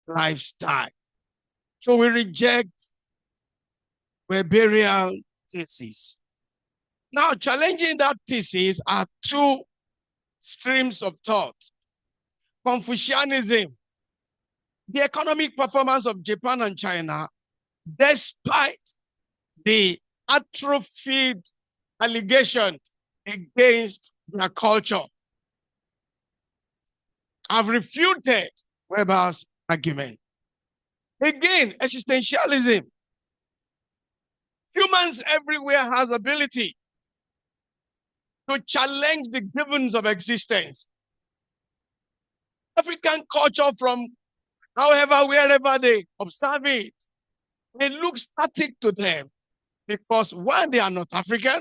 lifestyle. So we reject barbarian thesis. Now, challenging that thesis are two streams of thought. Confucianism, the economic performance of Japan and China, despite the atrophied allegation against their culture, have refuted Weber's argument. Again, existentialism. Humans everywhere has ability to challenge the givens of existence. African culture, from however, wherever they observe it, it looks static to them because, one, they are not African.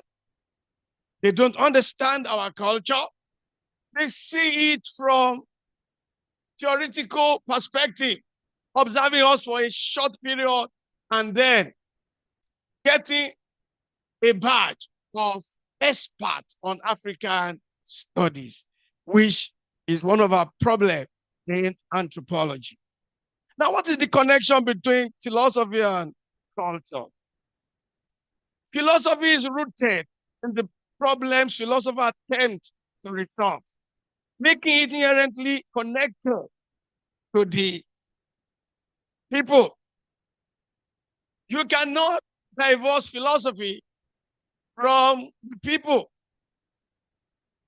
They don't understand our culture. They see it from theoretical perspective, observing us for a short period and then getting a badge of expert on African studies, which is one of our problems in anthropology. Now, what is the connection between philosophy and culture? Philosophy is rooted in the problems philosophers attempt to resolve, making it inherently connected to the people. You cannot divorce philosophy from the people.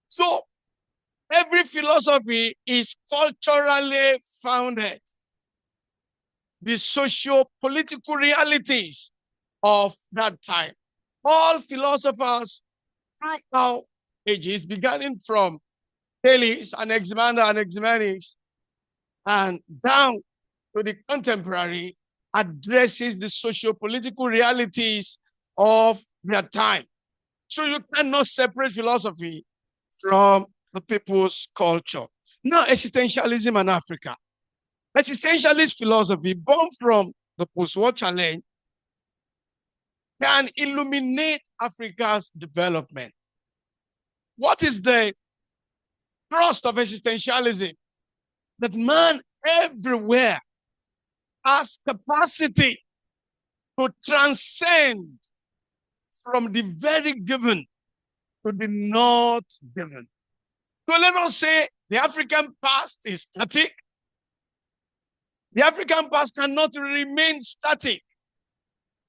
So every philosophy is culturally founded. The socio-political realities of that time. All philosophers throughout ages, beginning from Thales and Anaximenes and down to the contemporary, addresses the socio-political realities of their time. So you cannot separate philosophy from the people's culture. Now, existentialism in Africa. Existentialist philosophy, born from the post-war challenge, can illuminate Africa's development. What is the thrust of existentialism? That man everywhere has capacity to transcend from the very given to the not given. So let us say the African past is static. The African past cannot remain static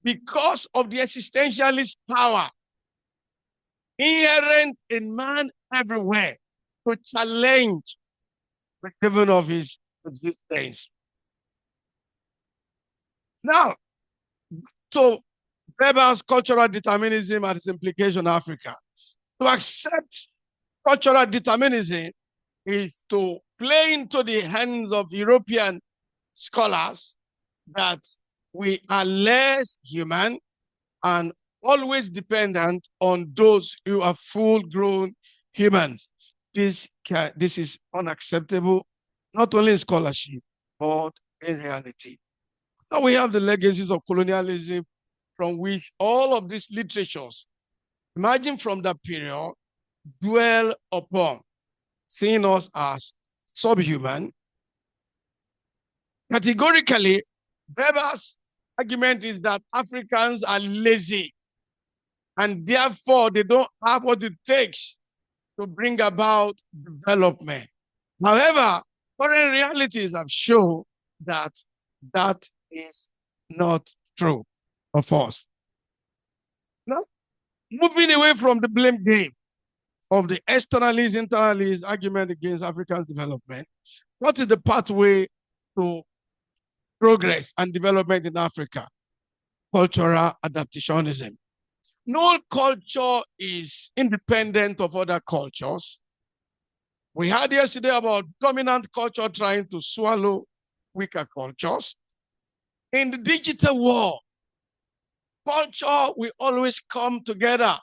because of the existentialist power inherent in man everywhere to challenge the given of his existence. Now, so Weber's cultural determinism and its implication in Africa. To accept cultural determinism is to play into the hands of European scholars that we are less human and always dependent on those who are full-grown humans. This is unacceptable, not only in scholarship, but in reality. Now we have the legacies of colonialism from which all of these literatures, imagine from that period, dwell upon, seeing us as subhuman. Categorically, Weber's argument is that Africans are lazy and therefore they don't have what it takes to bring about development. However, current realities have shown that that is not true of us. Now, moving away from the blame game of the externalist, internalist argument against Africa's development, what is the pathway to progress and development in Africa? Cultural adaptationism. No culture is independent of other cultures. We heard yesterday about dominant culture trying to swallow weaker cultures. In the digital world, culture will always come together.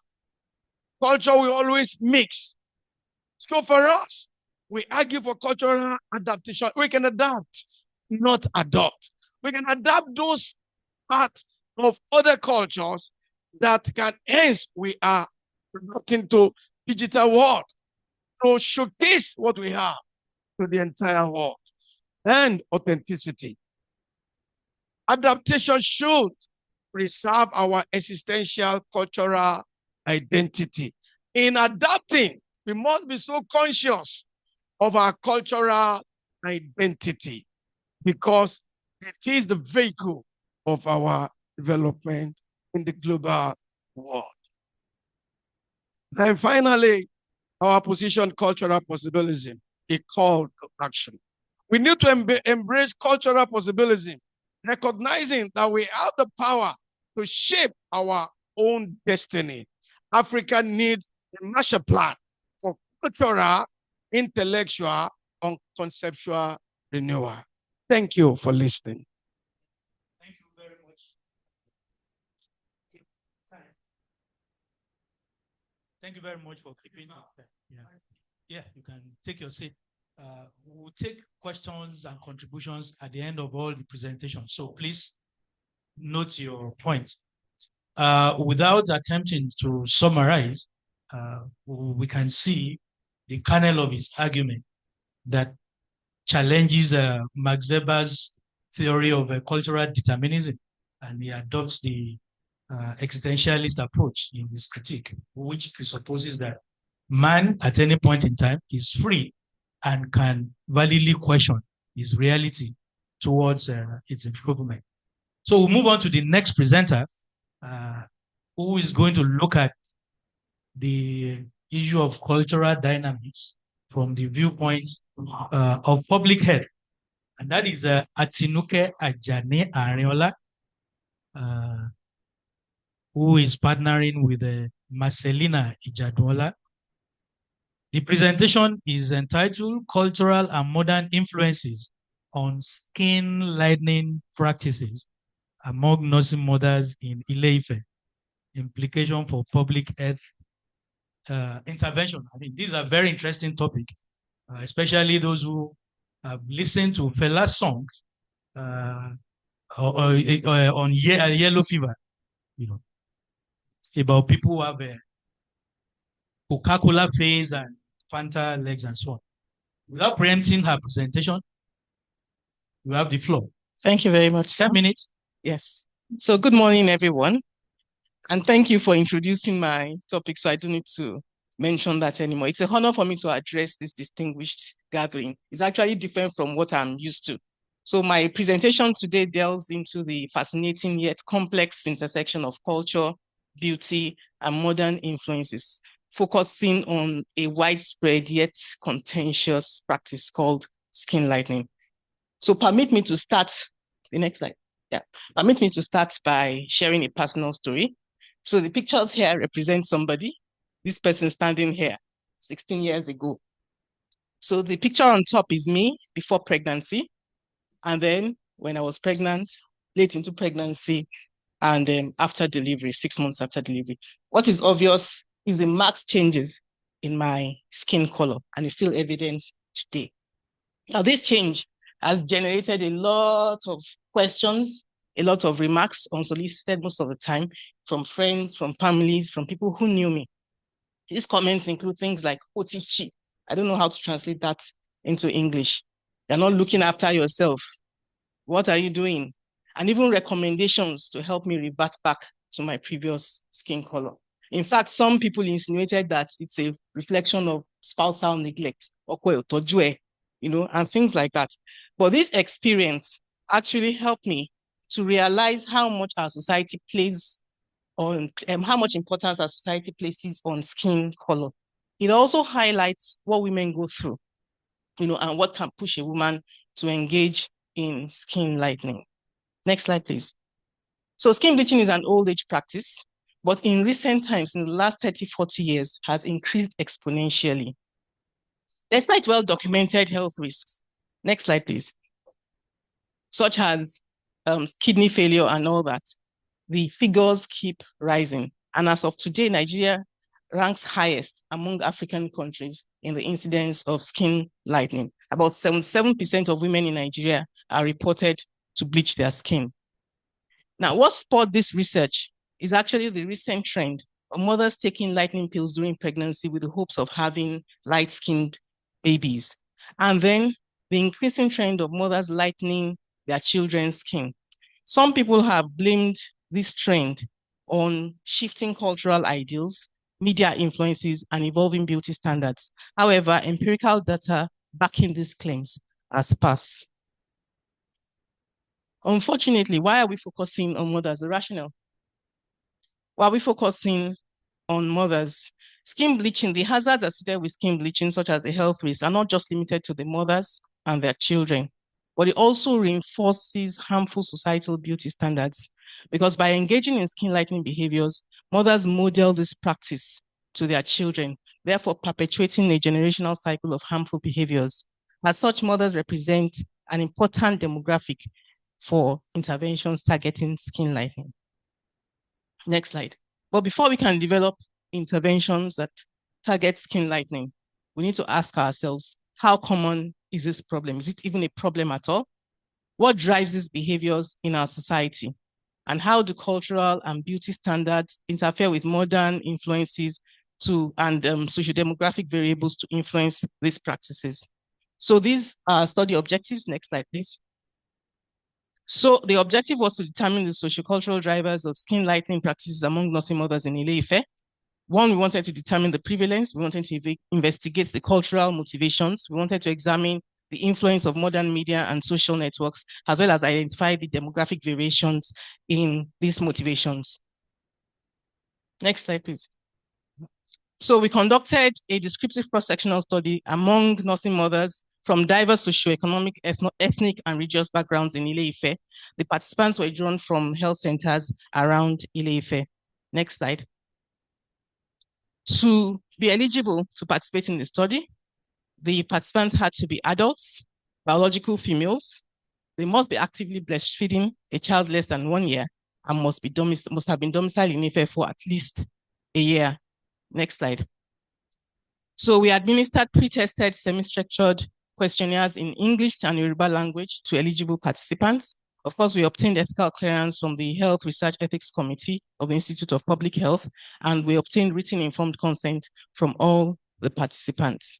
Culture will always mix. So for us, we argue for cultural adaptation. We can adapt, not adopt. We can adapt those parts of other cultures that can, hence we are adapting to digital world to showcase what we have to the entire world and authenticity. Adaptation should preserve our existential cultural identity. In adapting, we must be so conscious of our cultural identity because it is the vehicle of our development in the global world. And finally, our position, cultural possibilism, a call to action. We need to embrace cultural possibilism, recognizing that we have the power to shape our own destiny. Africa needs a Marshall Plan for cultural, intellectual, and conceptual renewal. Thank you for listening. Thank you very much. Thank you very much for keeping up. Yeah, you can take your seat. We'll take questions and contributions at the end of all the presentations. So please note your points. Without attempting to summarize, we can see the kernel of his argument that challenges Max Weber's theory of cultural determinism, and he adopts the existentialist approach in his critique, which presupposes that man at any point in time is free and can validly question his reality towards its improvement. So we'll move on to the next presenter, who is going to look at the issue of cultural dynamics from the viewpoint of public health. And that is Atinuke Ajani Ariola, who is partnering with Marcelina Ijadola. The presentation is entitled Cultural and Modern Influences on Skin Lightening Practices Among Nursing Mothers in Ile-Ife, Implication for Public Health Intervention. I mean, these are very interesting topic, especially those who have listened to Fela's song on yellow fever, you know, about people who have a Coca-Cola face and Fanta legs and so on. Without preempting her presentation, you have the floor. Thank you very much. 10 minutes. Yes. So good morning, everyone. And thank you for introducing my topic, so I don't need to mention that anymore. It's a honor for me to address this distinguished gathering. It's actually different from what I'm used to. So my presentation today delves into the fascinating yet complex intersection of culture, beauty, and modern influences, focusing on a widespread yet contentious practice called skin lightening. So permit me to start, the next slide. Yeah, permit me to start by sharing a personal story. So the pictures here represent somebody, this person standing here 16 years ago. So the picture on top is me before pregnancy. And then when I was pregnant, late into pregnancy, and after delivery, 6 months after delivery. What is obvious is the marked changes in my skin color, and it's still evident today. Now, this change has generated a lot of questions, a lot of remarks, unsolicited most of the time, from friends, from families, from people who knew me. These comments include things like otichi. I don't know how to translate that into English. You're not looking after yourself. What are you doing? And even recommendations to help me revert back to my previous skin color. In fact, some people insinuated that it's a reflection of spousal neglect, you know, and things like that. But this experience actually helped me to realize how much our society plays on, how much importance our society places on skin color. It also highlights what women go through, you know, and what can push a woman to engage in skin lightening. Next slide, please. So skin bleaching is an old age practice, but in recent times, in the last 30, 40 years, has increased exponentially. Despite well-documented health risks, next slide, please, such as kidney failure and all that, the figures keep rising. And as of today, Nigeria ranks highest among African countries in the incidence of skin lightening. About 77% of women in Nigeria are reported to bleach their skin. Now, what spurred this research is actually the recent trend of mothers taking lightening pills during pregnancy with the hopes of having light-skinned babies. And then the increasing trend of mothers lightening their children's skin. Some people have blamed this trend on shifting cultural ideals, media influences, and evolving beauty standards. However, empirical data backing these claims are sparse. Unfortunately, why are we focusing on mothers? The rationale. Why are we focusing on mothers? Skin bleaching, the hazards associated with skin bleaching, such as the health risks, are not just limited to the mothers and their children, but it also reinforces harmful societal beauty standards. Because by engaging in skin lightening behaviors, mothers model this practice to their children, therefore perpetuating a generational cycle of harmful behaviors. As such, mothers represent an important demographic for interventions targeting skin lightening. Next slide. But before we can develop interventions that target skin lightening, we need to ask ourselves, how common is this problem? Is it even a problem at all? What drives these behaviors in our society? And how do cultural and beauty standards interfere with modern influences and socio-demographic variables to influence these practices? So these are study objectives. Next slide, please. So the objective was to determine the sociocultural drivers of skin lightening practices among nursing mothers in Ile-Ife. One, we wanted to determine the prevalence. We wanted to investigate the cultural motivations. We wanted to examine the influence of modern media and social networks, as well as identify the demographic variations in these motivations. Next slide, please. So we conducted a descriptive cross-sectional study among nursing mothers from diverse socioeconomic, ethnic, and religious backgrounds in Ile-Ife. The participants were drawn from health centers around Ile-Ife. Next slide. To be eligible to participate in the study, the participants had to be adults, biological females. They must be actively breastfeeding a child less than 1 year and must have been domiciled in Ife for at least a year. Next slide. So we administered pre-tested semi-structured questionnaires in English and Yoruba language to eligible participants. Of course, we obtained ethical clearance from the Health Research Ethics Committee of the Institute of Public Health, and we obtained written informed consent from all the participants.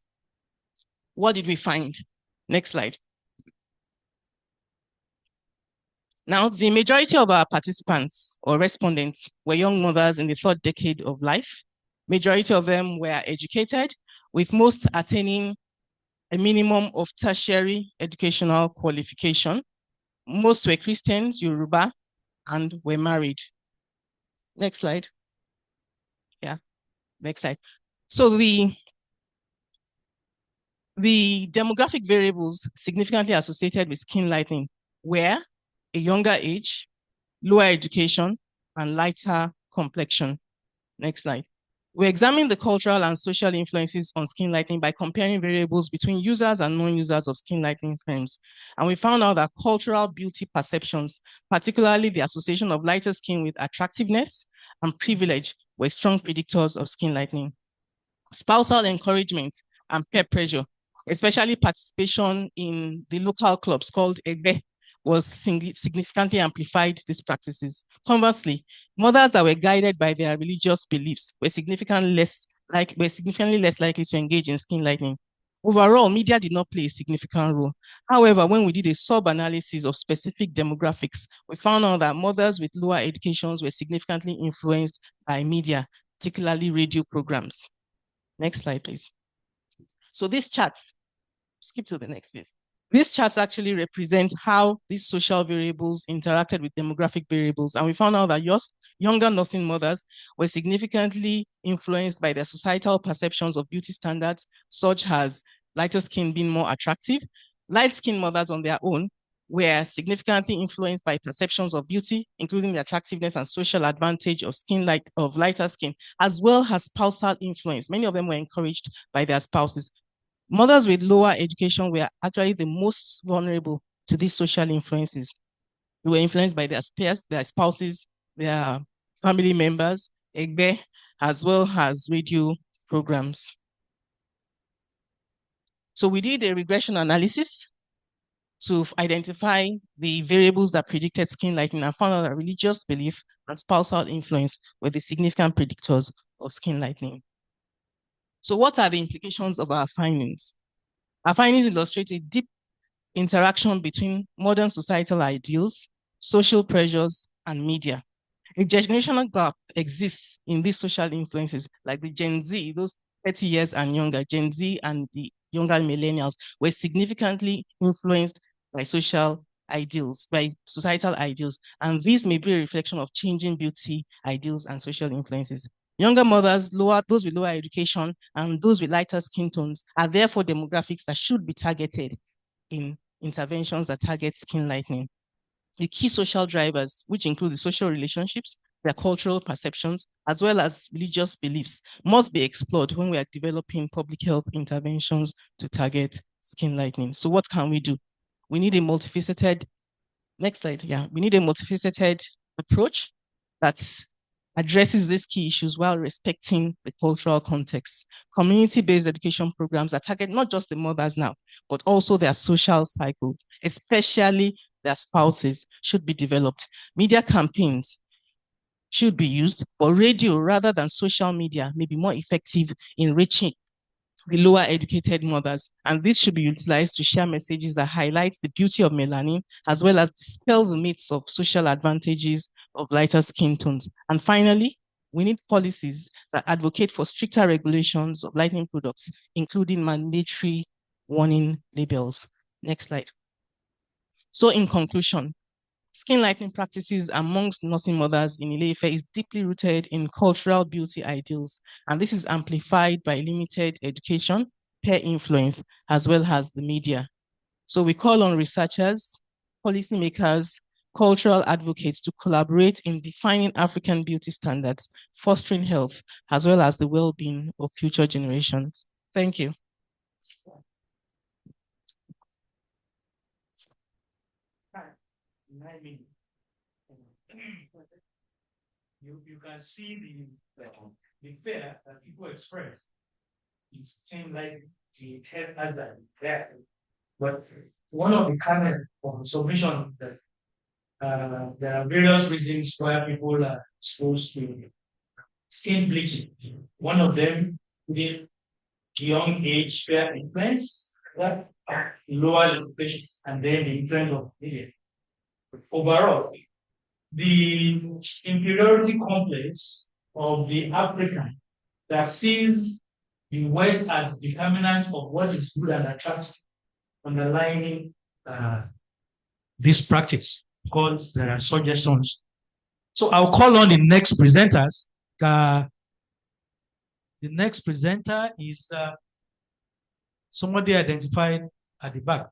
What did we find? Next slide. Now, the majority of our participants or respondents were young mothers in the third decade of life. Majority of them were educated, with most attaining a minimum of tertiary educational qualification. Most were Christians, Yoruba, and were married. Next slide. Yeah, next slide. So the demographic variables significantly associated with skin lightening were a younger age, lower education, and lighter complexion. Next slide. We examined the cultural and social influences on skin lightening by comparing variables between users and non-users of skin lightening creams. And we found out that cultural beauty perceptions, particularly the association of lighter skin with attractiveness and privilege, were strong predictors of skin lightening. Spousal encouragement and peer pressure, especially participation in the local clubs called Egbe, was significantly amplified these practices. Conversely, mothers that were guided by their religious beliefs were significantly less likely to engage in skin lightening. Overall, media did not play a significant role. However, when we did a sub-analysis of specific demographics, we found out that mothers with lower educations were significantly influenced by media, particularly radio programs. Next slide, please. So these charts, skip to the next please. These charts actually represent how these social variables interacted with demographic variables. And we found out that younger nursing mothers were significantly influenced by their societal perceptions of beauty standards, such as lighter skin being more attractive. Light-skinned mothers on their own were significantly influenced by perceptions of beauty, including the attractiveness and social advantage of lighter skin, as well as spousal influence. Many of them were encouraged by their spouses. Mothers with lower education were actually the most vulnerable to these social influences. They were influenced by their peers, their spouses, their family members, Egbe, as well as radio programs. So we did a regression analysis to identify the variables that predicted skin lightening and found out that religious belief and spousal influence were the significant predictors of skin lightening. So what are the implications of our findings? Our findings illustrate a deep interaction between modern societal ideals, social pressures, and media. A generational gap exists in these social influences, like the Gen Z, those 30 years and younger, Gen Z and the younger millennials were significantly influenced by social ideals, by societal ideals. And this may be a reflection of changing beauty ideals and social influences. Younger mothers, those with lower education, and those with lighter skin tones are therefore demographics that should be targeted in interventions that target skin lightening. The key social drivers, which include the social relationships, their cultural perceptions, as well as religious beliefs, must be explored when we are developing public health interventions to target skin lightening. So what can we do? We need a multifaceted, next slide, yeah, we need a multifaceted approach that addresses these key issues while respecting the cultural context. Community-based education programs that target not just the mothers now, but also their social cycle, especially their spouses, should be developed. Media campaigns should be used, but radio rather than social media may be more effective in reaching the lower educated mothers. And this should be utilized to share messages that highlight the beauty of melanin, as well as dispel the myths of social advantages of lighter skin tones. And finally, we need policies that advocate for stricter regulations of lightening products, including mandatory warning labels. Next slide. So in conclusion, skin lightening practices amongst nursing mothers in Ile-Ife is deeply rooted in cultural beauty ideals, and this is amplified by limited education, peer influence, as well as the media. So we call on researchers, policymakers, cultural advocates to collaborate in defining African beauty standards, fostering health, as well as the well-being of future generations. Thank you. You can see the fear that people express. It came like the head advert there. But one of the comments of submission that there are various reasons why people are exposed to skin bleaching. One of them being young age peer influence, that lower education, and then the influence of media. Overall, the inferiority complex of the African that sees the West as determinant of what is good and attractive, underlining this practice, because there are suggestions. So I'll call on the next presenters. The next presenter is somebody identified at the back.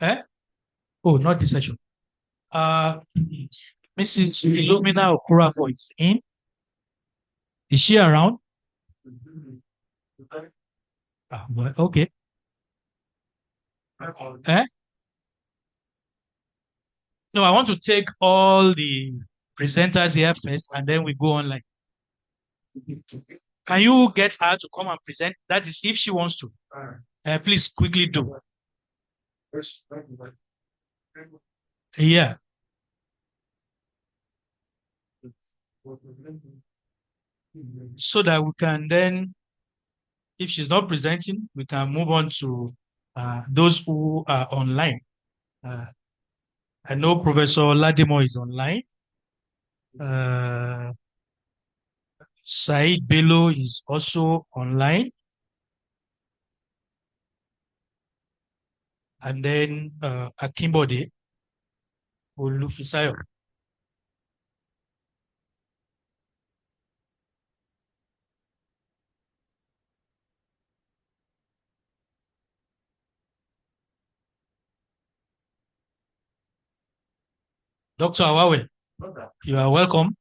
Eh? Oh, not this session. Mrs. Illumina Okurafo is in. Is she around? Well, okay. Eh? No, I want to take all the presenters here first, and then we go online. Can you get her to come and present? That is, if she wants to. Please quickly do. Yeah. So that we can then, if she's not presenting, we can move on to those who are online. I know Professor Ladimo is online. Said Bello is also online. And then Akimbode Olufisayo. Dr. Awawe, you are welcome.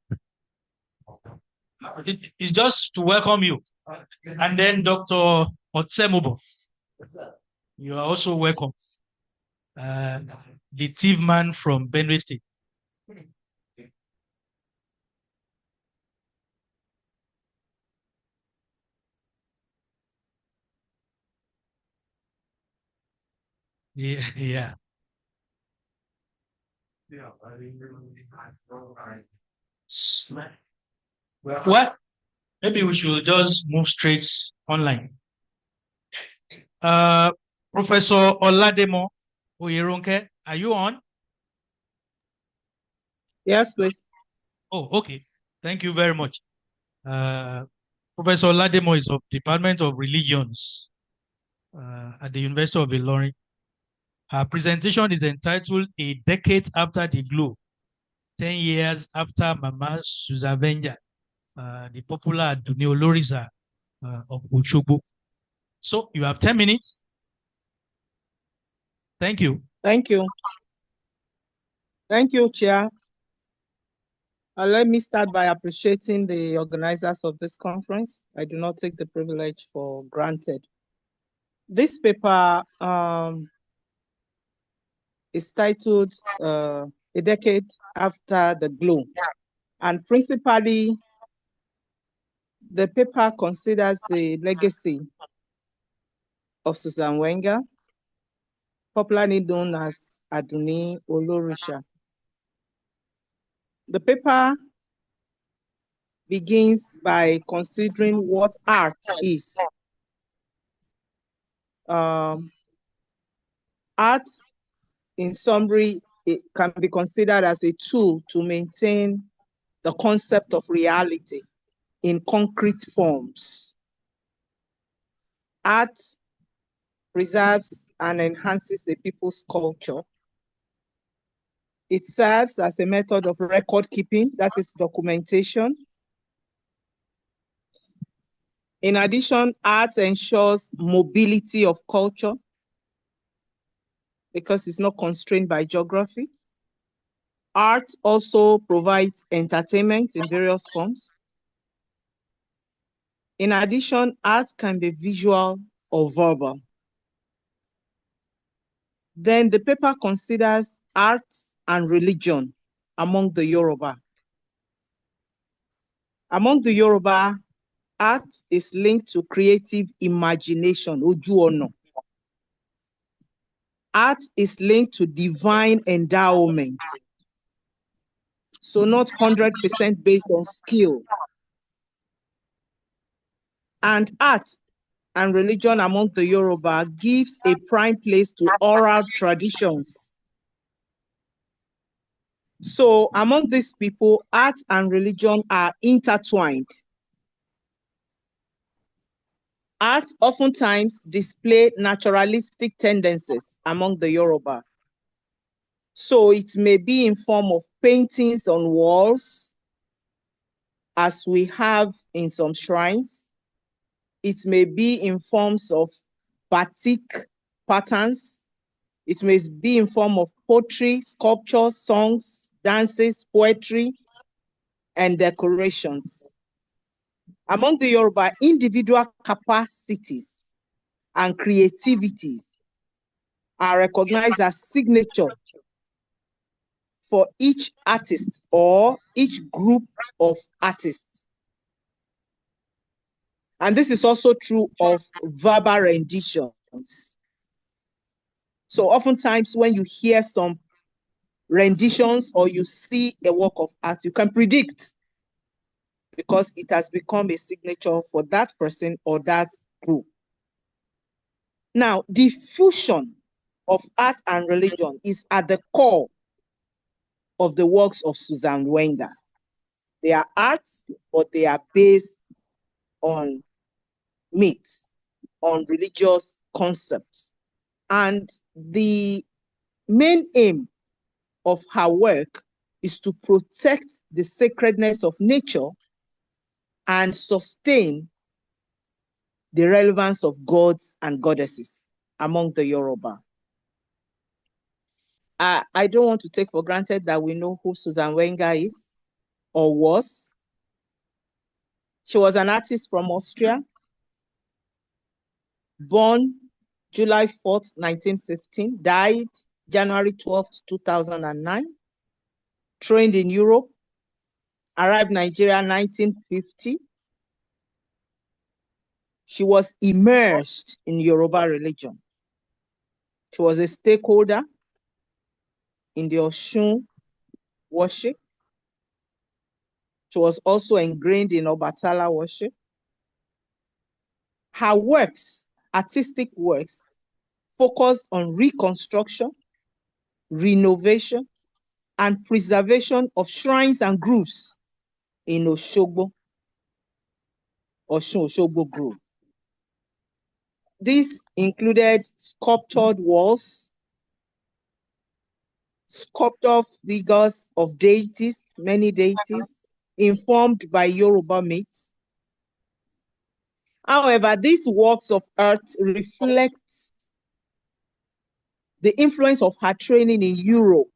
It's just to welcome you. And then Dr. Otsemubo, you are also welcome. The thief man from Benue State. Yeah. What? Maybe we should just move straight online. Professor Olademo Oyeronke, are you on? Yes, please. Oh, okay. Thank you very much. Professor Lademo is of Department of Religions at the University of Ilorin. Her presentation is entitled A Decade After the Glow, 10 Years After Mama Suzavenja, the popular Aduni Olorisa of Oshogbo. So you have 10 minutes. Thank you. Thank you. Thank you, Chair. Let me start by appreciating the organizers of this conference. I do not take the privilege for granted. This paper is titled A Decade After the Glow. And principally, the paper considers the legacy of Susan Wenger, popularly known as Aduni Olorisha. The paper begins by considering what art is. Art, in summary, it can be considered as a tool to maintain the concept of reality in concrete forms. Art preserves and enhances a people's culture. It serves as a method of record keeping, that is documentation. In addition, art ensures mobility of culture because it's not constrained by geography. Art also provides entertainment in various forms. In addition, art can be visual or verbal. Then the paper considers arts and religion among the Yoruba. Among the Yoruba, art is linked to creative imagination, ojuono. Art is linked to divine endowment. So not 100% based on skill. And art and religion among the Yoruba gives a prime place to oral traditions. So among these people, art and religion are intertwined. Art oftentimes display naturalistic tendencies among the Yoruba. So it may be in form of paintings on walls, as we have in some shrines. It may be in forms of batik patterns. It may be in form of poetry, sculpture, songs, dances, poetry, and decorations. Among the Yoruba, individual capacities and creativities are recognized as signature for each artist or each group of artists. And this is also true of verbal renditions. So oftentimes when you hear some renditions or you see a work of art, you can predict because it has become a signature for that person or that group. Now, the fusion of art and religion is at the core of the works of Susan Wenger. They are arts, but they are based on myths, on religious concepts. And the main aim of her work is to protect the sacredness of nature and sustain the relevance of gods and goddesses among the Yoruba. I don't want to take for granted that we know who Susan Wenger is or was. She was an artist from Austria, born July 4th, 1915, died January 12th, 2009, trained in Europe, arrived Nigeria 1950. She was immersed in Yoruba religion. She was a stakeholder in the Oshun worship. She was also ingrained in Obatala worship. Her works, artistic works, focused on reconstruction, renovation, and preservation of shrines and groves in Oshogbo, Oshun-Oshogbo Grove. This included sculptured walls, sculptured figures of deities, many deities, informed by Yoruba myths. However, these works of art reflect the influence of her training in Europe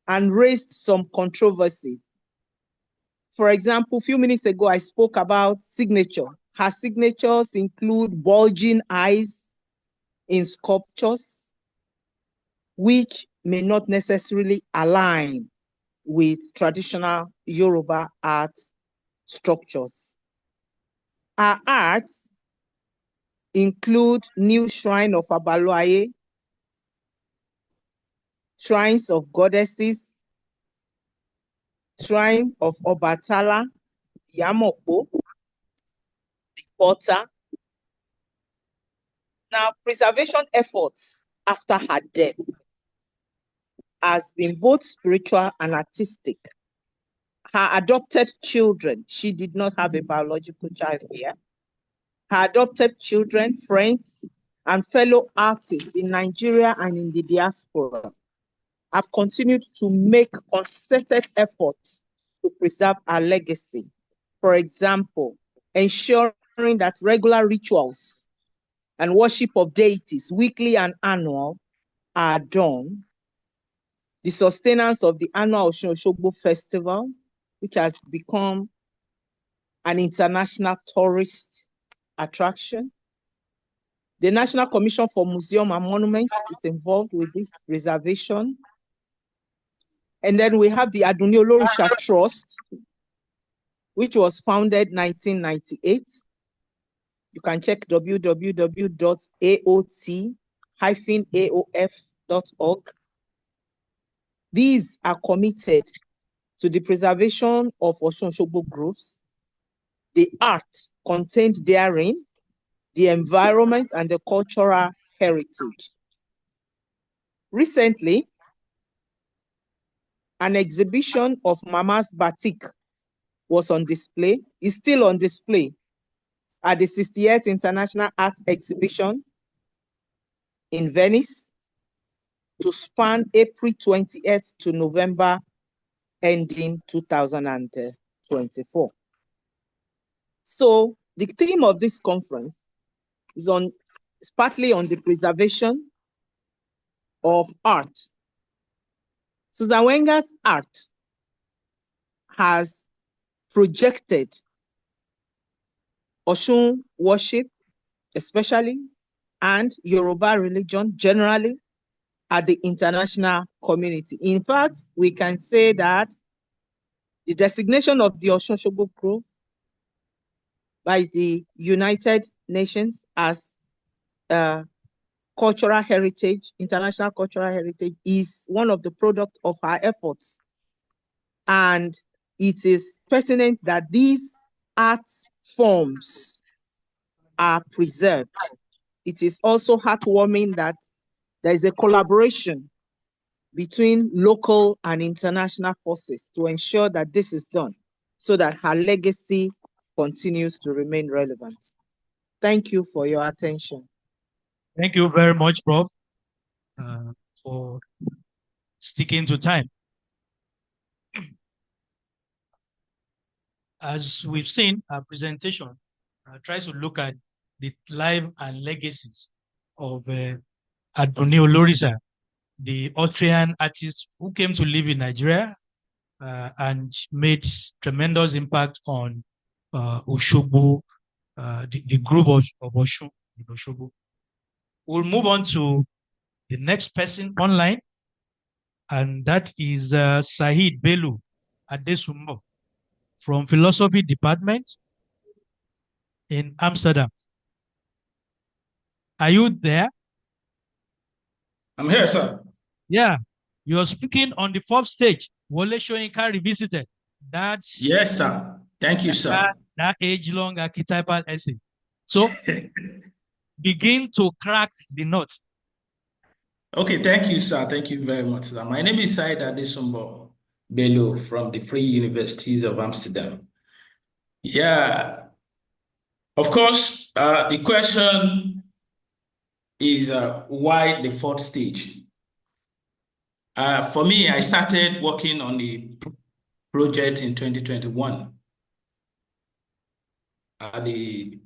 and raised some controversies. For example, a few minutes ago, I spoke about signature. Her signatures include bulging eyes in sculptures, which may not necessarily align with traditional Yoruba art structures. Her arts include New Shrine of Abaloaye, shrines of goddesses, shrine of Obatala, Yamopo, the potter. Now, preservation efforts after her death has been both spiritual and artistic. Her adopted children, she did not have a biological child here. Her adopted children, friends, and fellow artists in Nigeria and in the diaspora have continued to make concerted efforts to preserve her legacy. For example, ensuring that regular rituals and worship of deities, weekly and annual, are done. The sustenance of the annual Oshun-Oshogbo Festival, which has become an international tourist attraction. The National Commission for Museum and Monuments is involved with this preservation. And then we have the Aduni Olorisha Trust, which was founded 1998. You can check www.aot-aof.org. These are committed to the preservation of Oshun-Oshogbo groves, the art contained therein, the environment, and the cultural heritage. Recently, an exhibition of Mama's Batik was on display, is still on display at the 68th International Art Exhibition in Venice to span April 28th to November ending 2024. So the theme of this conference is partly on the preservation of art. Susan Wenger's art has projected Oshun worship, especially, and Yoruba religion generally at the international community. In fact, we can say that the designation of the Oshun-Oshogbo Grove by the United Nations as cultural heritage, international cultural heritage, is one of the products of our efforts. And it is pertinent that these art forms are preserved. It is also heartwarming that there is a collaboration between local and international forces to ensure that this is done so that her legacy continues to remain relevant. Thank you for your attention. Thank you very much, Prof, for sticking to time. As we've seen, our presentation tries to look at the life and legacies of Aduni Olorisa, the Austrian artist who came to live in Nigeria and made tremendous impact on Oshogbo, the group of Oshun in Oshogbo. We'll move on to the next person online, and that is Sahid Belu Adesumbo from Philosophy Department in Amsterdam. Are you there? I'm here, sir. Yeah, you're speaking on the fourth stage. Wole Soyinka Revisited. That's Yes, sir. Thank you, sir. That age-long archetypal essay. So begin to crack the nut. Okay, thank you, sir. Thank you very much, sir. My name is Said Adesumbo. Bello from the Free Universities of Amsterdam. Yeah, of course, the question is why the fourth stage? For me, I started working on the project in 2021 at the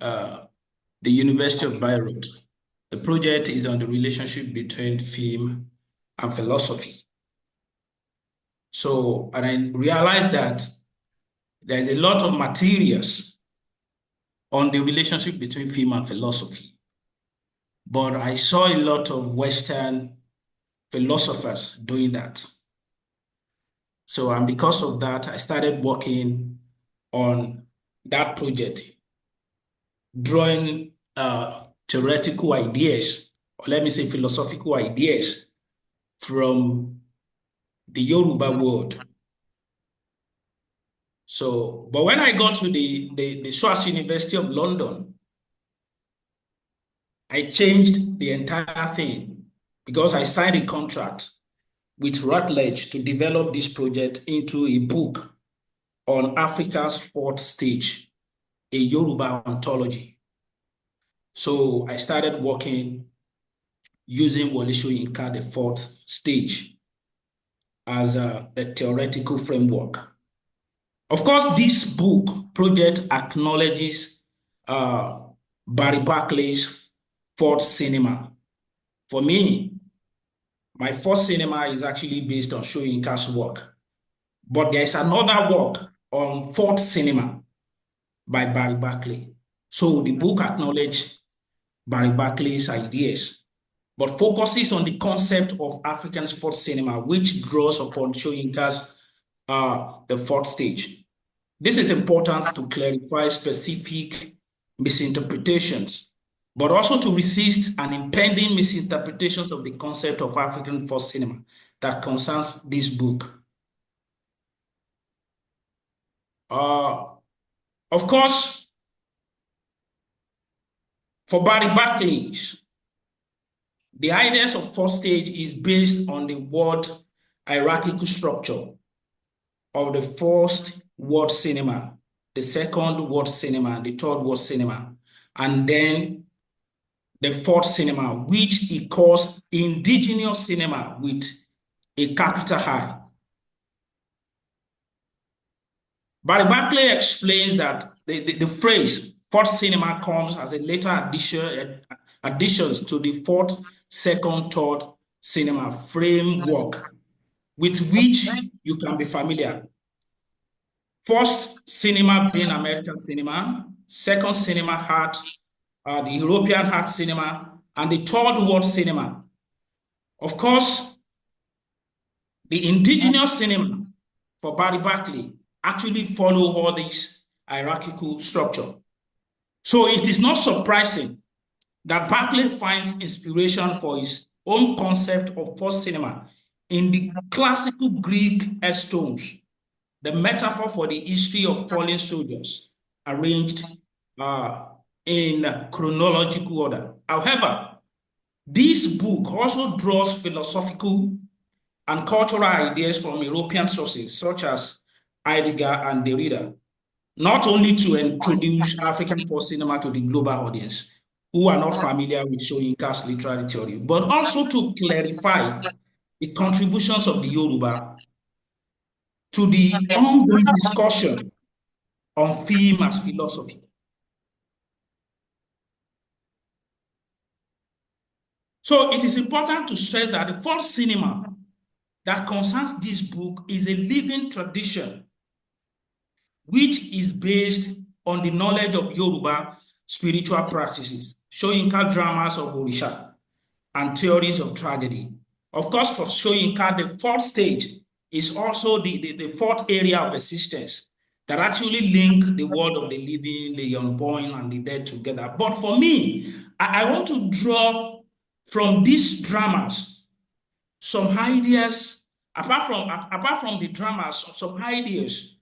University of Beirut. The project is on the relationship between film and philosophy. So, and I realized that there's a lot of materials on the relationship between film and philosophy. But I saw a lot of Western philosophers doing that. So, and because of that, I started working on that project, drawing theoretical ideas, or let me say philosophical ideas from the Yoruba world. So, but when I got to the SOAS University of London, I changed the entire thing because I signed a contract with Routledge to develop this project into a book on Africa's fourth stage, a Yoruba ontology. So I started working using Wole Soyinka, the fourth stage, as a theoretical framework. Of course, this book project acknowledges Barry Barclay's fourth cinema. For me, my fourth cinema is actually based on Soyinka's work, but there's another work on fourth cinema by Barry Barclay. So the book acknowledges Barry Barclay's ideas, but focuses on the concept of African's fourth cinema, which draws upon Soyinka's the fourth stage. This is important to clarify specific misinterpretations, but also to resist an impending misinterpretations of the concept of African fourth cinema that concerns this book. Of course, for Barry Barclay, the ideas of fourth stage is based on the word hierarchical structure of the first world cinema, the second world cinema, the third world cinema, and then the fourth cinema, which he calls indigenous cinema with a capital I. Barry Barclay explains that the phrase fourth cinema comes as a later additions to the fourth, second, third cinema framework with which you can be familiar. First cinema being American cinema, second cinema art, the European art cinema, and the third world cinema. Of course, the indigenous cinema for Barry Barclay actually follow all this hierarchical structure. So it is not surprising that Barclay finds inspiration for his own concept of fourth cinema in the classical Greek headstones, the metaphor for the history of fallen soldiers arranged in chronological order. However, this book also draws philosophical and cultural ideas from European sources, such as Heidegger and Derrida, not only to introduce African fourth cinema to the global audience who are not familiar with Soyinka's literary theory, but also to clarify the contributions of the Yoruba to the ongoing discussion on film as philosophy. So it is important to stress that the fourth cinema that concerns this book is a living tradition which is based on the knowledge of Yoruba spiritual practices, Soyinka dramas of Orisha, and theories of tragedy. Of course, for Soyinka, the fourth stage is also the fourth area of existence that actually link the world of the living, the unborn, and the dead together. But for me, I want to draw from these dramas some ideas, apart from the dramas, some ideas,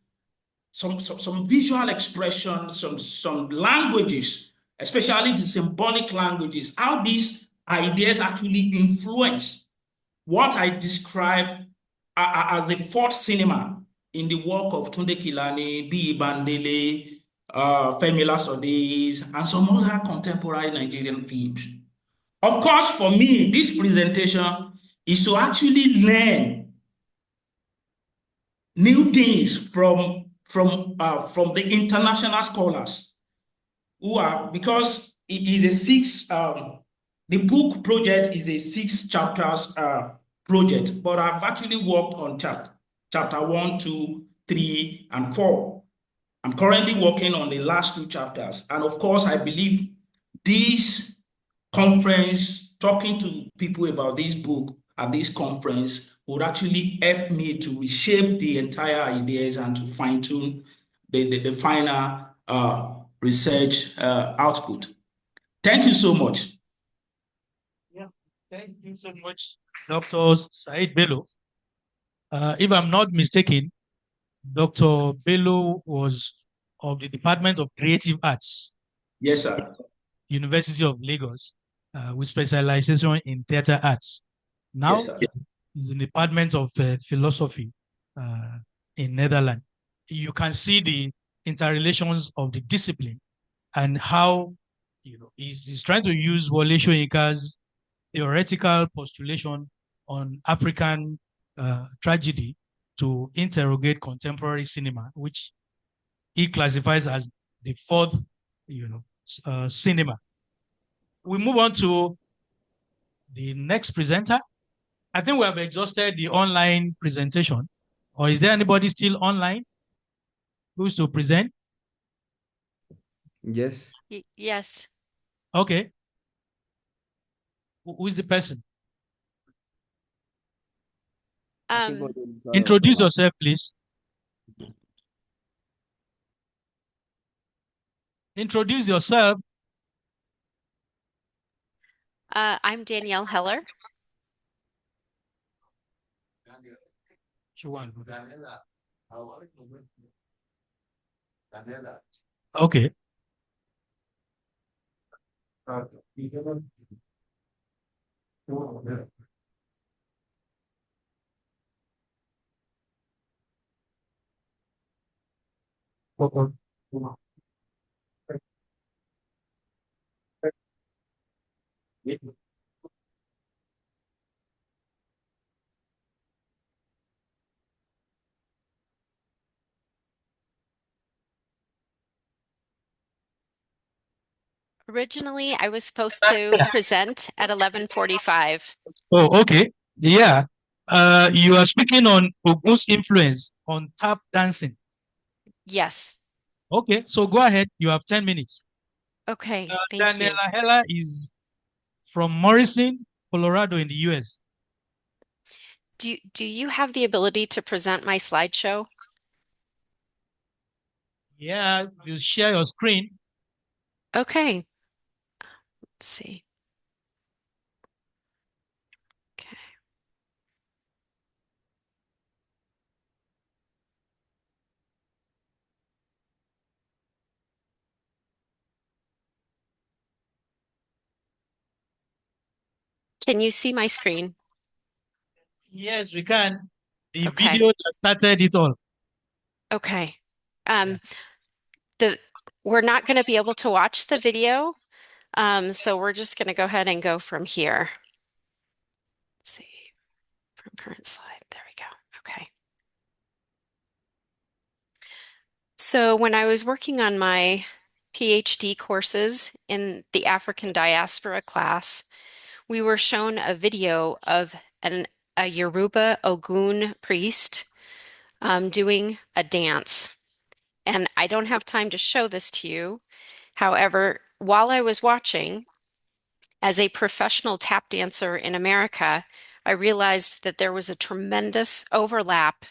some visual expressions, some languages, especially the symbolic languages, how these ideas actually influence what I describe as the fourth cinema in the work of Tunde Kilani, B. Bandele, Femi Lasode, and some other contemporary Nigerian films. Of course, for me, this presentation is to actually learn new things from the international scholars who are, because it is the book project is a 6 chapters project, but I've actually worked on chapter 1, 2, 3, and 4. I'm currently working on the last 2 chapters. And of course, I believe this conference, talking to people about this book at this conference, would actually help me to reshape the entire ideas and to fine-tune the final research output. Thank you so much. Yeah, thank you so much, Dr. Said Bello. If I'm not mistaken, Dr. Bello was of the Department of Creative Arts, Yes, sir. University of Lagos, with specialization in theater arts. Now, Yes, sir. he's in the Department of Philosophy in Netherlands. You can see the interrelations of the discipline and how he's trying to use Wole Soyinka's theoretical postulation on African tragedy to interrogate contemporary cinema, which he classifies as the fourth, cinema. We move on to the next presenter. I think we have exhausted the online presentation. Or is there anybody still online who's to present? Yes. Yes. Okay. Who is the person? Introduce yourself, please. Introduce yourself. I'm Danielle Heller. Okay. Originally, I was supposed to present at 11:45. Oh, okay. Yeah. You are speaking on Ogun's influence on tap dancing. Yes. Okay, so go ahead. You have 10 minutes. Okay, thank you. Daniela Heller is from Morrison, Colorado in the US. Do you have the ability to present my slideshow? Yeah, you share your screen. Okay. Let's see. Okay. Can you see my screen? Yes, we can. The Okay. video that started it all. Okay. We're not going to be able to watch the video, so we're just going to go ahead and go from here. Let's see. From current slide. There we go. Okay. So when I was working on my PhD courses in the African diaspora class, we were shown a video of a Yoruba Ogun priest doing a dance. And I don't have time to show this to you. However, while I was watching, as a professional tap dancer in America, I realized that there was a tremendous overlap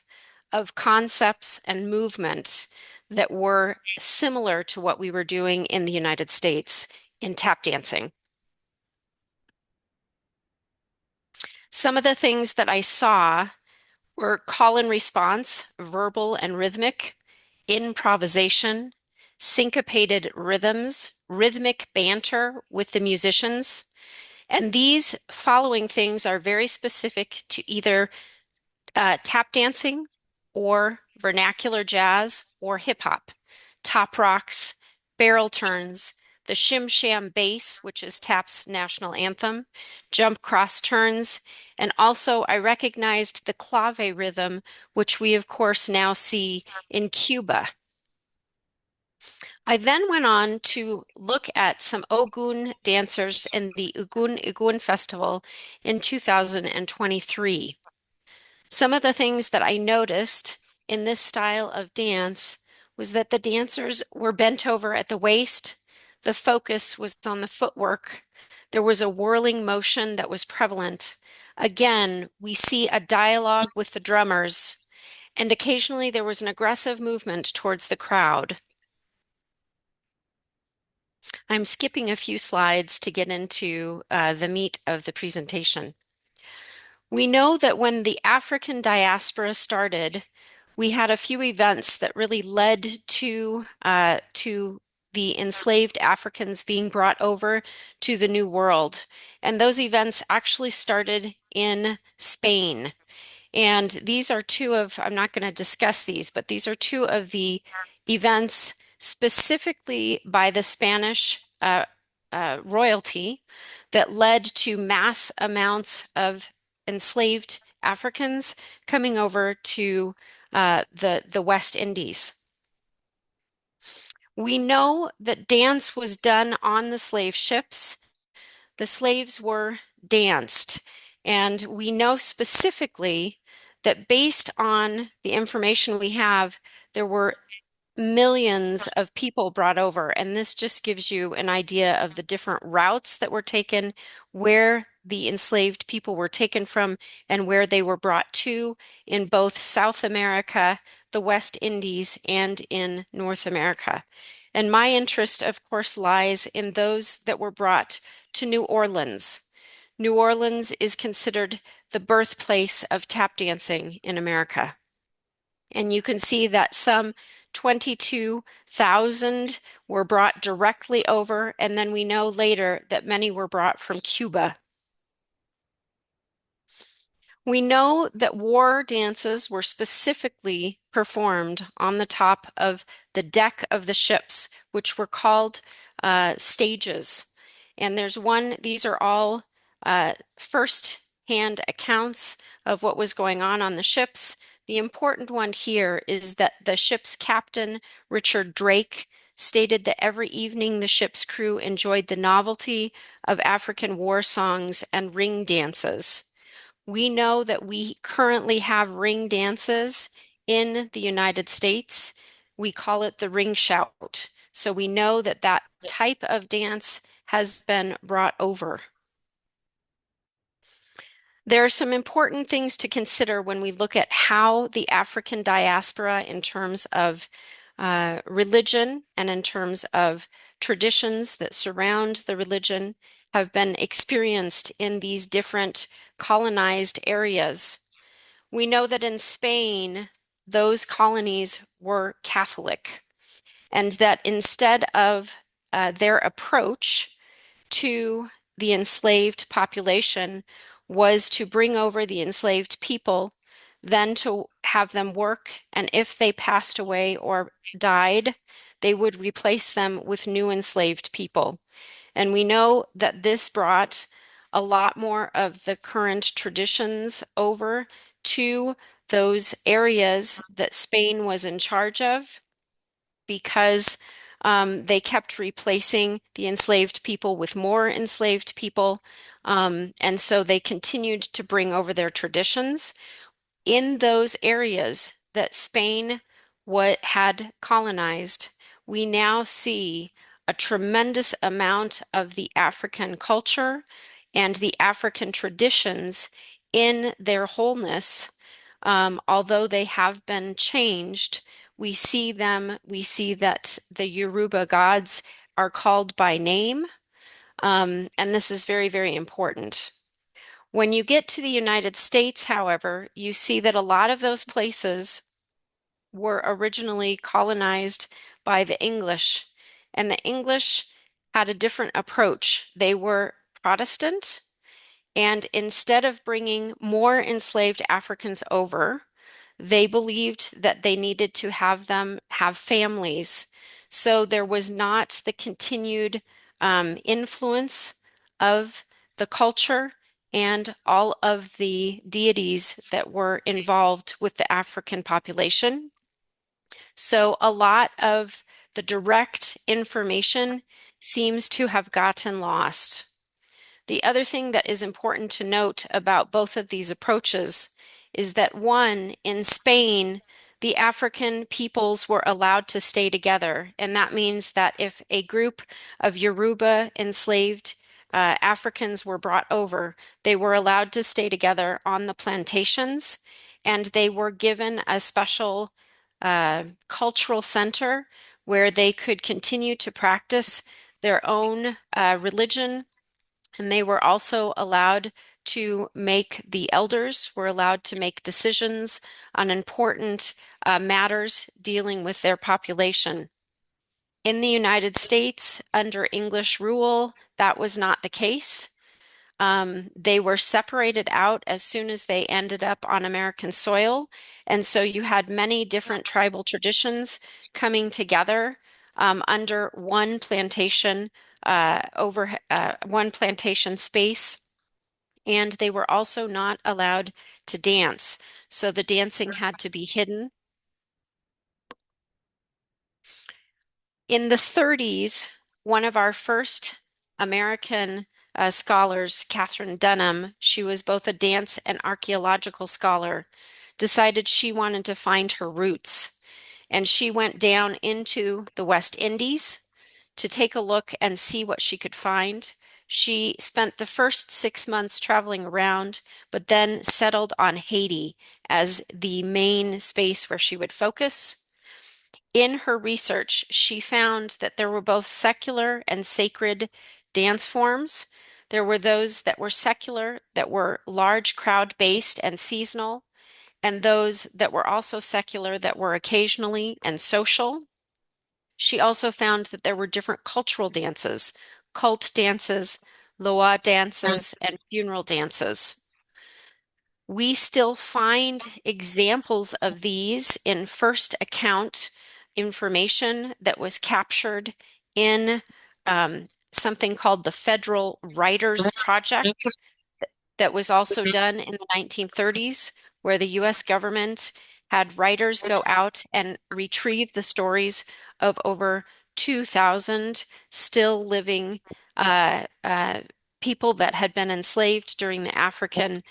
of concepts and movement that were similar to what we were doing in the United States in tap dancing. Some of the things that I saw were call and response, verbal and rhythmic, improvisation, syncopated rhythms, rhythmic banter with the musicians. And these following things are very specific to either tap dancing or vernacular jazz or hip hop, top rocks, barrel turns, the shim sham bass, which is tap's national anthem, jump cross turns, and also I recognized the clave rhythm, which we of course now see in Cuba. I then went on to look at some Ogun dancers in the Ogun Ogun Festival in 2023. Some of the things that I noticed in this style of dance was that the dancers were bent over at the waist. The focus was on the footwork. There was a whirling motion that was prevalent. Again, we see a dialogue with the drummers, and occasionally there was an aggressive movement towards the crowd. I'm skipping a few slides to get into the meat of the presentation. We know that when the African diaspora started, we had a few events that really led to the enslaved Africans being brought over to the New World. And those events actually started in Spain. And these are two of, I'm not going to discuss these, but these are two of the events specifically by the Spanish royalty that led to mass amounts of enslaved Africans coming over to the West Indies. We know that dance was done on the slave ships. The slaves were danced, and we know specifically that based on the information we have, there were millions of people brought over, and this just gives you an idea of the different routes that were taken, where the enslaved people were taken from, and where they were brought to in both South America, the West Indies, and in North America. And my interest, of course, lies in those that were brought to New Orleans. New Orleans is considered the birthplace of tap dancing in America. And you can see that some 22,000 were brought directly over, and then we know later that many were brought from Cuba. We know that war dances were specifically performed on the top of the deck of the ships, which were called stages. And there's one, these are all first-hand accounts of what was going on the ships. The important one here is that the ship's captain, Richard Drake, stated that every evening the ship's crew enjoyed the novelty of African war songs and ring dances. We know that we currently have ring dances in the United States. We call it the ring shout. So we know that that type of dance has been brought over. There are some important things to consider when we look at how the African diaspora, in terms of religion and in terms of traditions that surround the religion, have been experienced in these different colonized areas. We know that in Spain, those colonies were Catholic, and that instead of their approach to the enslaved population was to bring over the enslaved people, then to have them work, and if they passed away or died, they would replace them with new enslaved people. And we know that this brought a lot more of the current traditions over to those areas that Spain was in charge of, because they kept replacing the enslaved people with more enslaved people. And so they continued to bring over their traditions. In those areas that Spain had colonized, we now see a tremendous amount of the African culture and the African traditions in their wholeness. Although they have been changed, we see that the Yoruba gods are called by name, and this is very, very important. When you get to the United States, however, you see that a lot of those places were originally colonized by the English, and the English had a different approach. They were Protestant, And instead of bringing more enslaved Africans over, they believed that they needed to have them have families. So there was not the continued influence of the culture and all of the deities that were involved with the African population. So a lot of the direct information seems to have gotten lost. The other thing that is important to note about both of these approaches is that one, in Spain, the African peoples were allowed to stay together. And that means that if a group of Yoruba enslaved Africans were brought over, they were allowed to stay together on the plantations, and they were given a special cultural center where they could continue to practice their own religion, and they were also allowed to make, the elders were allowed to make decisions on important matters dealing with their population. In the United States, under English rule, that was not the case. They were separated out as soon as they ended up on American soil. And so you had many different tribal traditions coming together under one plantation, one plantation space. And they were also not allowed to dance. So the dancing had to be hidden. In the 30s, one of our first American scholars, Catherine Dunham, she was both a dance and archaeological scholar, decided she wanted to find her roots. And she went down into the West Indies to take a look and see what she could find. She spent the first 6 months traveling around, but then settled on Haiti as the main space where she would focus. In her research, she found that there were both secular and sacred dance forms. There were those that were secular, that were large crowd-based and seasonal, and those that were also secular, that were occasionally and social. She also found that there were different cultural dances, cult dances, loa dances, and funeral dances. We still find examples of these in first account information that was captured in something called the Federal Writers Project that was also done in the 1930s, where the US government had writers go out and retrieve the stories of over 2,000 still living people that had been enslaved during the African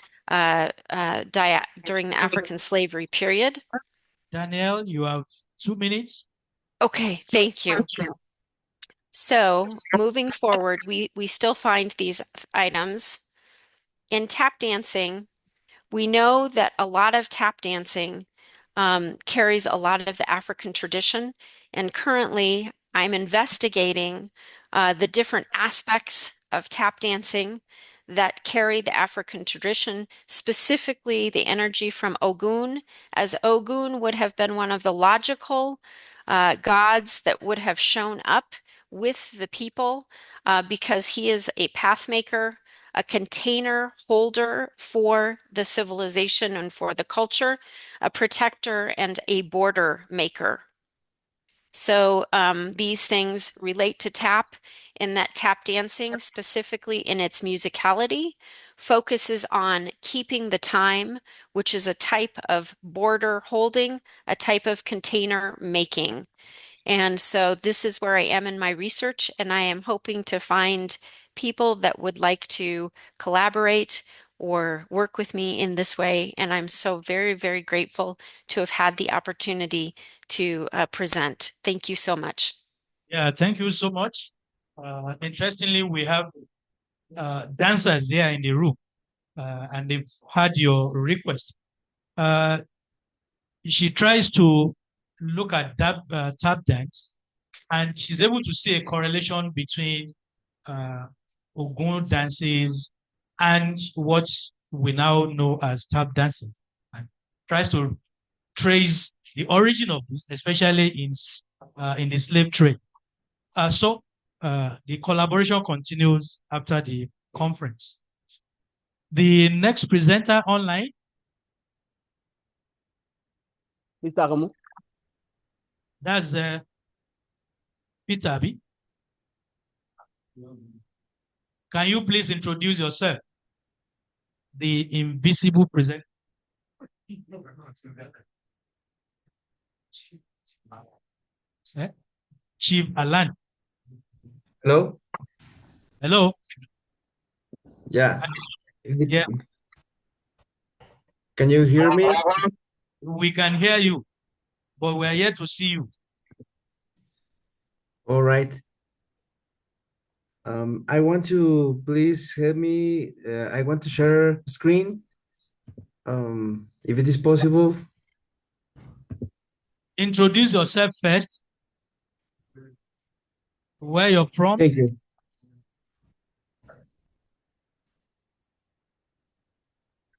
slavery period. Danielle, you have 2 minutes. Okay, thank you. So moving forward, we still find these items. In tap dancing, we know that a lot of tap dancing carries a lot of the African tradition, and currently I'm investigating the different aspects of tap dancing that carry the African tradition, specifically the energy from Ogun, as Ogun would have been one of the logical gods that would have shown up with the people because he is a path maker, a container holder for the civilization and for the culture, a protector, and a border maker. So these things relate to tap in that tap dancing, specifically in its musicality, focuses on keeping the time, which is a type of border holding, a type of container making. And so this is where I am in my research, and I am hoping to find people that would like to collaborate or work with me in this way. And I'm so very, very grateful to have had the opportunity to present. Thank you so much. Yeah, thank you so much. Interestingly, we have dancers there in the room, and they've had your request. She tries to look at tap dance, and she's able to see a correlation between Ogun dances and what we now know as tap dances, and tries to trace the origin of this, especially in the slave trade. So the collaboration continues after the conference. The next presenter online, Mr. Aramu. that's Peter Abi. Can you please introduce yourself? The invisible presenter. Chief Alan. Hello? Hello. Yeah. Yeah. Can you hear me? We can hear you, but we are here to see you. All right. I want to please help me. I want to share screen. If it is possible. Introduce yourself first. Where you're from. Thank you.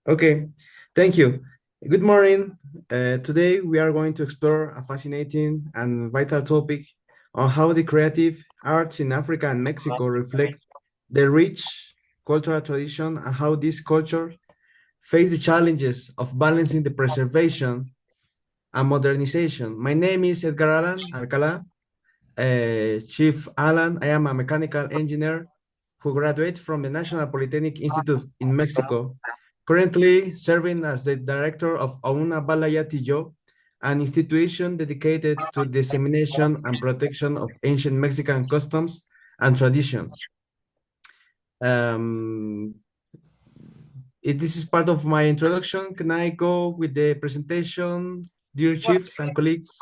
Okay, thank you. Good morning. Today we are going to explore a fascinating and vital topic on how the creative arts in Africa and Mexico reflect the rich cultural tradition and how these cultures face the challenges of balancing the preservation and modernization. My name is Edgar Alan Alcala, Chief Alan. I am a mechanical engineer who graduated from the National Polytechnic Institute in Mexico, currently serving as the director of Auna Balaya Tillo, an institution dedicated to dissemination and protection of ancient Mexican customs and traditions. This is part of my introduction. Can I go with the presentation, dear chiefs and colleagues?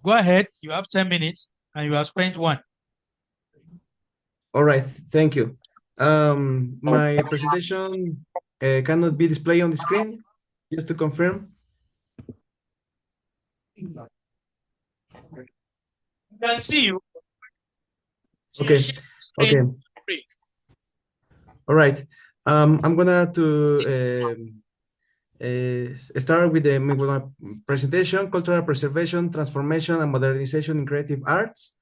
Go ahead. You have 10 minutes and you have spent one. All right. Thank you. My presentation cannot be displayed on the screen, just to confirm. I can see you. Okay. Okay. All right. I'm gonna start with my presentation: cultural preservation, transformation, and modernization in creative arts.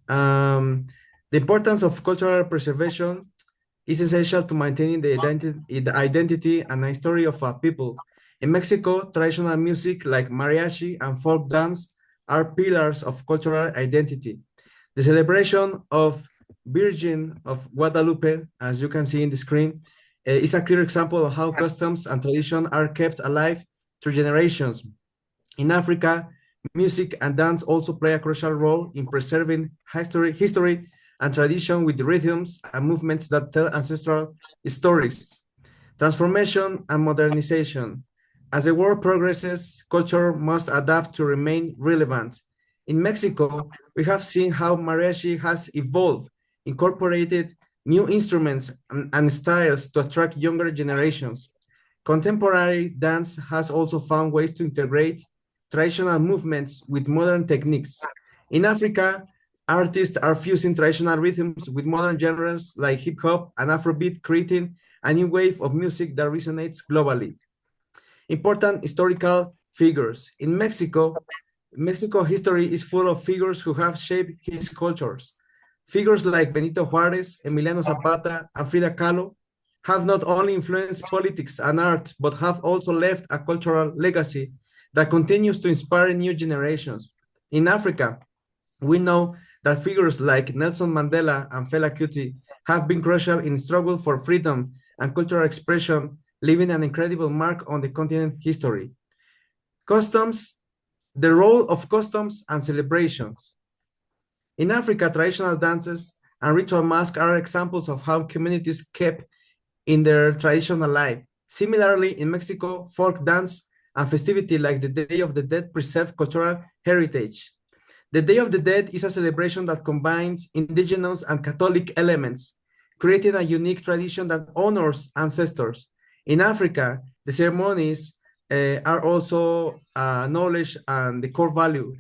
The importance of cultural preservation is essential to maintaining the identity and history of a people. In Mexico, traditional music like mariachi and folk dance are pillars of cultural identity. The celebration of Virgin of Guadalupe, as you can see in the screen, is a clear example of how customs and tradition are kept alive through generations. In Africa, music and dance also play a crucial role in preserving history and tradition with rhythms and movements that tell ancestral stories. Transformation and modernization. As the world progresses, culture must adapt to remain relevant. In Mexico, we have seen how mariachi has evolved, incorporated new instruments and styles to attract younger generations. Contemporary dance has also found ways to integrate traditional movements with modern techniques. In Africa, artists are fusing traditional rhythms with modern genres like hip hop and Afrobeat, creating a new wave of music that resonates globally. Important historical figures. In Mexico history is full of figures who have shaped his cultures. Figures like Benito Juárez, Emiliano Zapata, and Frida Kahlo have not only influenced politics and art, but have also left a cultural legacy that continues to inspire new generations. In Africa, we know that figures like Nelson Mandela and Fela Kuti have been crucial in struggle for freedom and cultural expression, leaving an incredible mark on the continent's history. Customs, the role of customs and celebrations. In Africa, traditional dances and ritual masks are examples of how communities kept in their tradition alive. Similarly, in Mexico, folk dance and festivity like the Day of the Dead preserve cultural heritage. The Day of the Dead is a celebration that combines indigenous and Catholic elements, creating a unique tradition that honors ancestors. In Africa, the ceremonies are also knowledge and the core value.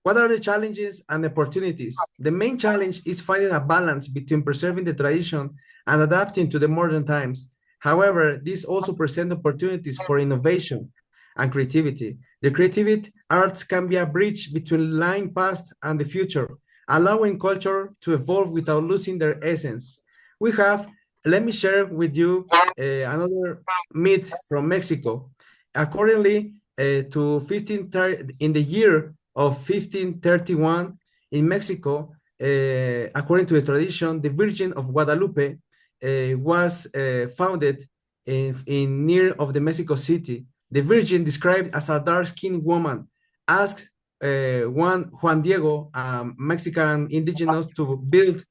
What are the challenges and opportunities? The main challenge is finding a balance between preserving the tradition and adapting to the modern times. However, these also present opportunities for innovation and creativity. The creative arts can be a bridge between line past and the future, allowing culture to evolve without losing their essence. We have let me share with you another myth from Mexico. Accordingly to 1530, in the year of 1531 in Mexico, according to the tradition, the Virgin of Guadalupe was founded in near of the Mexico City. The Virgin, described as a dark-skinned woman, asked Juan Diego, a Mexican indigenous, to build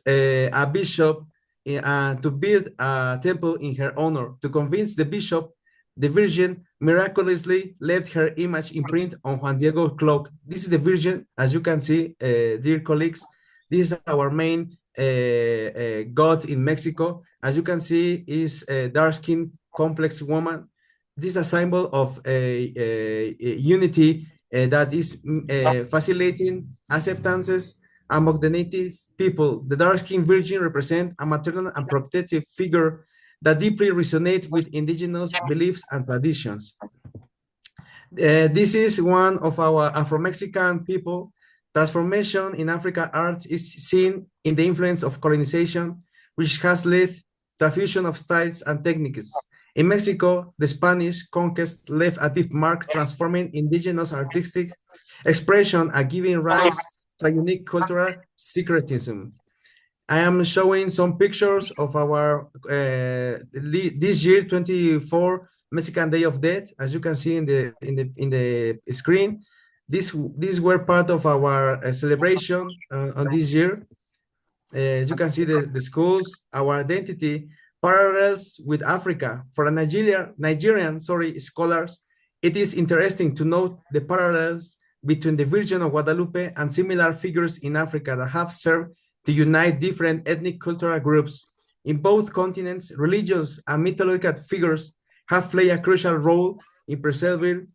a bishop to build a temple in her honor. To convince the bishop, the Virgin miraculously left her image imprint on Juan Diego's cloak. This is the Virgin, as you can see, dear colleagues. This is our main god in Mexico. As you can see, is a dark-skinned, complex woman. This is a symbol of unity that is facilitating acceptances among the native people. The dark-skinned Virgin represents a maternal and protective figure that deeply resonates with indigenous beliefs and traditions. This is one of our Afro-Mexican people. Transformation in African arts is seen in the influence of colonization, which has led to a fusion of styles and techniques. In Mexico, the Spanish conquest left a deep mark, transforming indigenous artistic expression and giving rise to a unique cultural syncretism. I am showing some pictures of our this year 24 Mexican Day of Death, as you can see in the screen. These were part of our celebration on this year. As you can see the schools, our identity parallels with Africa. For Nigerian scholars, it is interesting to note the parallels between the Virgin of Guadalupe and similar figures in Africa that have served to unite different ethnic cultural groups. In both continents, religions and mythological figures have played a crucial role in preserving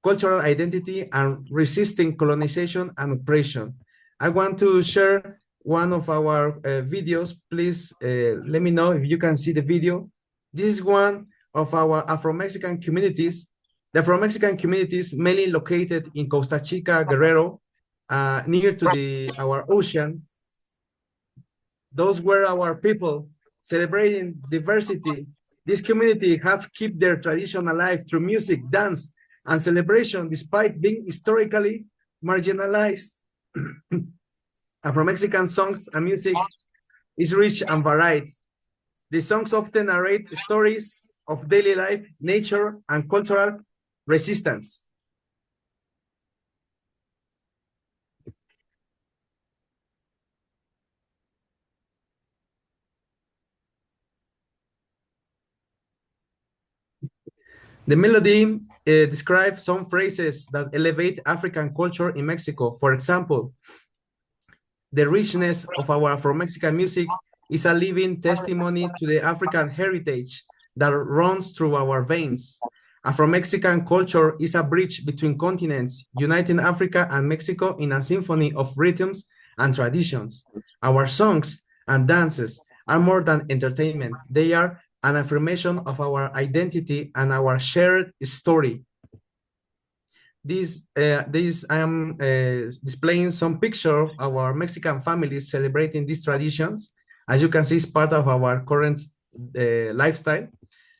cultural identity and resisting colonization and oppression. I want to share one of our videos. Please let me know if you can see the video. This is one of our Afro-Mexican communities. The Afro-Mexican communities mainly located in Costa Chica, Guerrero, near to our ocean. Those were our people celebrating diversity. This community have kept their tradition alive through music, dance, and celebration, despite being historically marginalized. Afro-Mexican songs and music is rich and varied. The songs often narrate stories of daily life, nature, and cultural resistance. The melody describes some phrases that elevate African culture in Mexico. For example, the richness of our Afro-Mexican music is a living testimony to the African heritage that runs through our veins. Afro-Mexican culture is a bridge between continents, uniting Africa and Mexico in a symphony of rhythms and traditions. Our songs and dances are more than entertainment. They are an affirmation of our identity and our shared story. I am displaying some picture of our Mexican families celebrating these traditions. As you can see, it's part of our current lifestyle.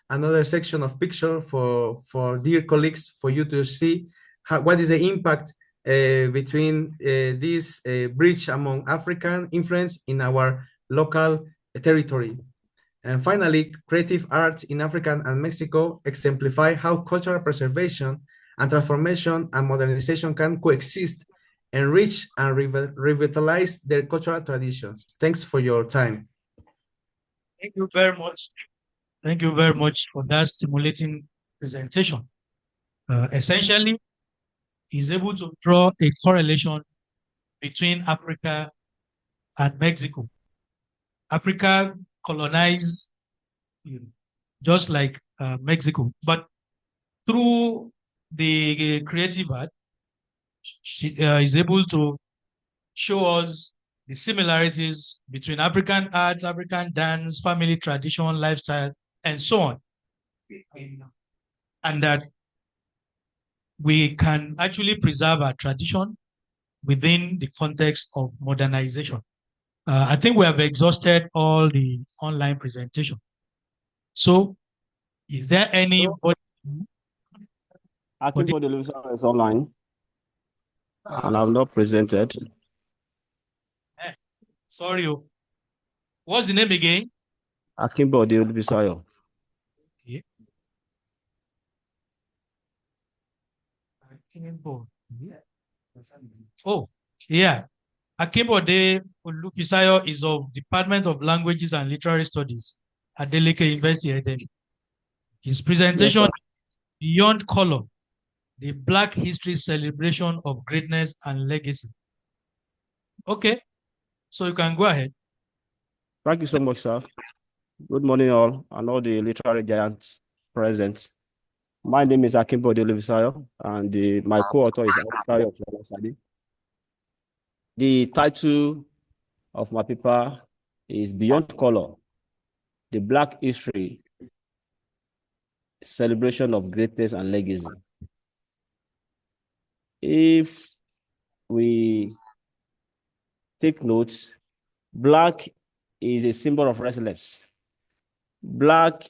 Another section of picture for dear colleagues, for you to see what is the impact between this bridge among African influence in our local territory. And finally, creative arts in Africa and Mexico exemplify how cultural preservation and transformation and modernization can coexist, enrich and revitalize their cultural traditions. Thanks for your time. Thank you very much. Thank you very much for that stimulating presentation. Essentially, he's able to draw a correlation between Africa and Mexico. Africa colonized just like Mexico, but through the creative art, she is able to show us the similarities between African art, African dance, family tradition, lifestyle, and so on. And that we can actually preserve our tradition within the context of modernization. I think we have exhausted all the online presentation. So, is there anybody? Akinbode Olubisayo is online, and I've not presented. Sorry, what's the name again? Akinbode Olubisayo. Okay. Akinbode. Oh, yeah. Akinbode Olubisayo is of Department of Languages and Literary Studies at Adeleke University, Eden. His presentation, Yes, Beyond Color, the Black History Celebration of Greatness and Legacy. Okay, so you can go ahead. Thank you so much, sir. Good morning, all, and all the literary giants present. My name is Akinbode Olubisayo, and my co-author is Akinbode Olubisayo. The title of my paper is Beyond Color, the Black History Celebration of Greatness and Legacy. If we take notes, black is a symbol of resilience. Black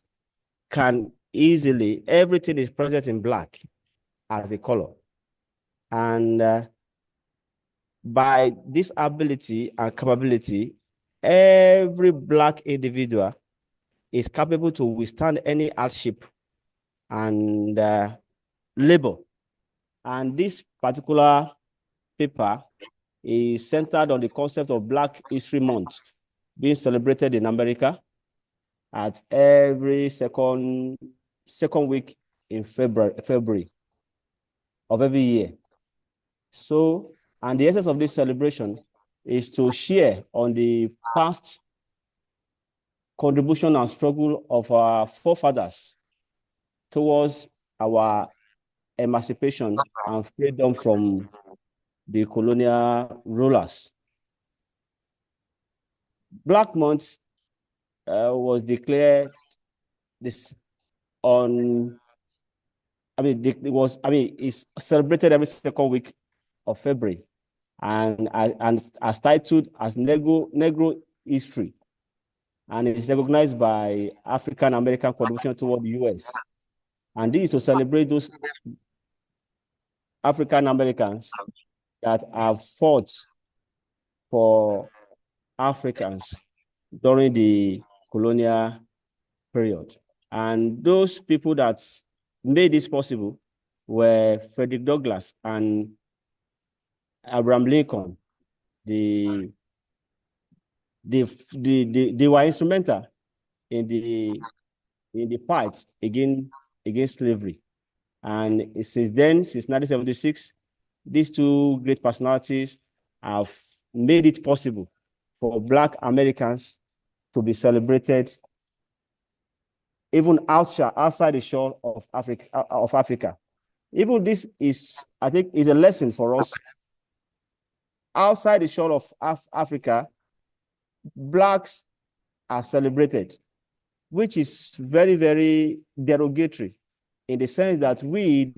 can easily, everything is present in black as a color. And by this ability and capability, every black individual is capable to withstand any hardship and labor. And this particular paper is centered on the concept of Black History Month being celebrated in America at every second week in February of every year. So, and the essence of this celebration is to share on the past contribution and struggle of our forefathers towards our emancipation and freedom from the colonial rulers. Black Month was declared this on, it's celebrated every second week of February and as titled as Negro History. And it's recognized by African American contribution toward the US. And this is to celebrate those African Americans that have fought for Africans during the colonial period. And those people that made this possible were Frederick Douglass and Abraham Lincoln. They were instrumental in the fight against slavery. And since then, since 1976, these two great personalities have made it possible for Black Americans to be celebrated even outside the shore of Africa. Even this is, I think, is a lesson for us. Outside the shore of Africa, Blacks are celebrated, which is very, very derogatory in the sense that we,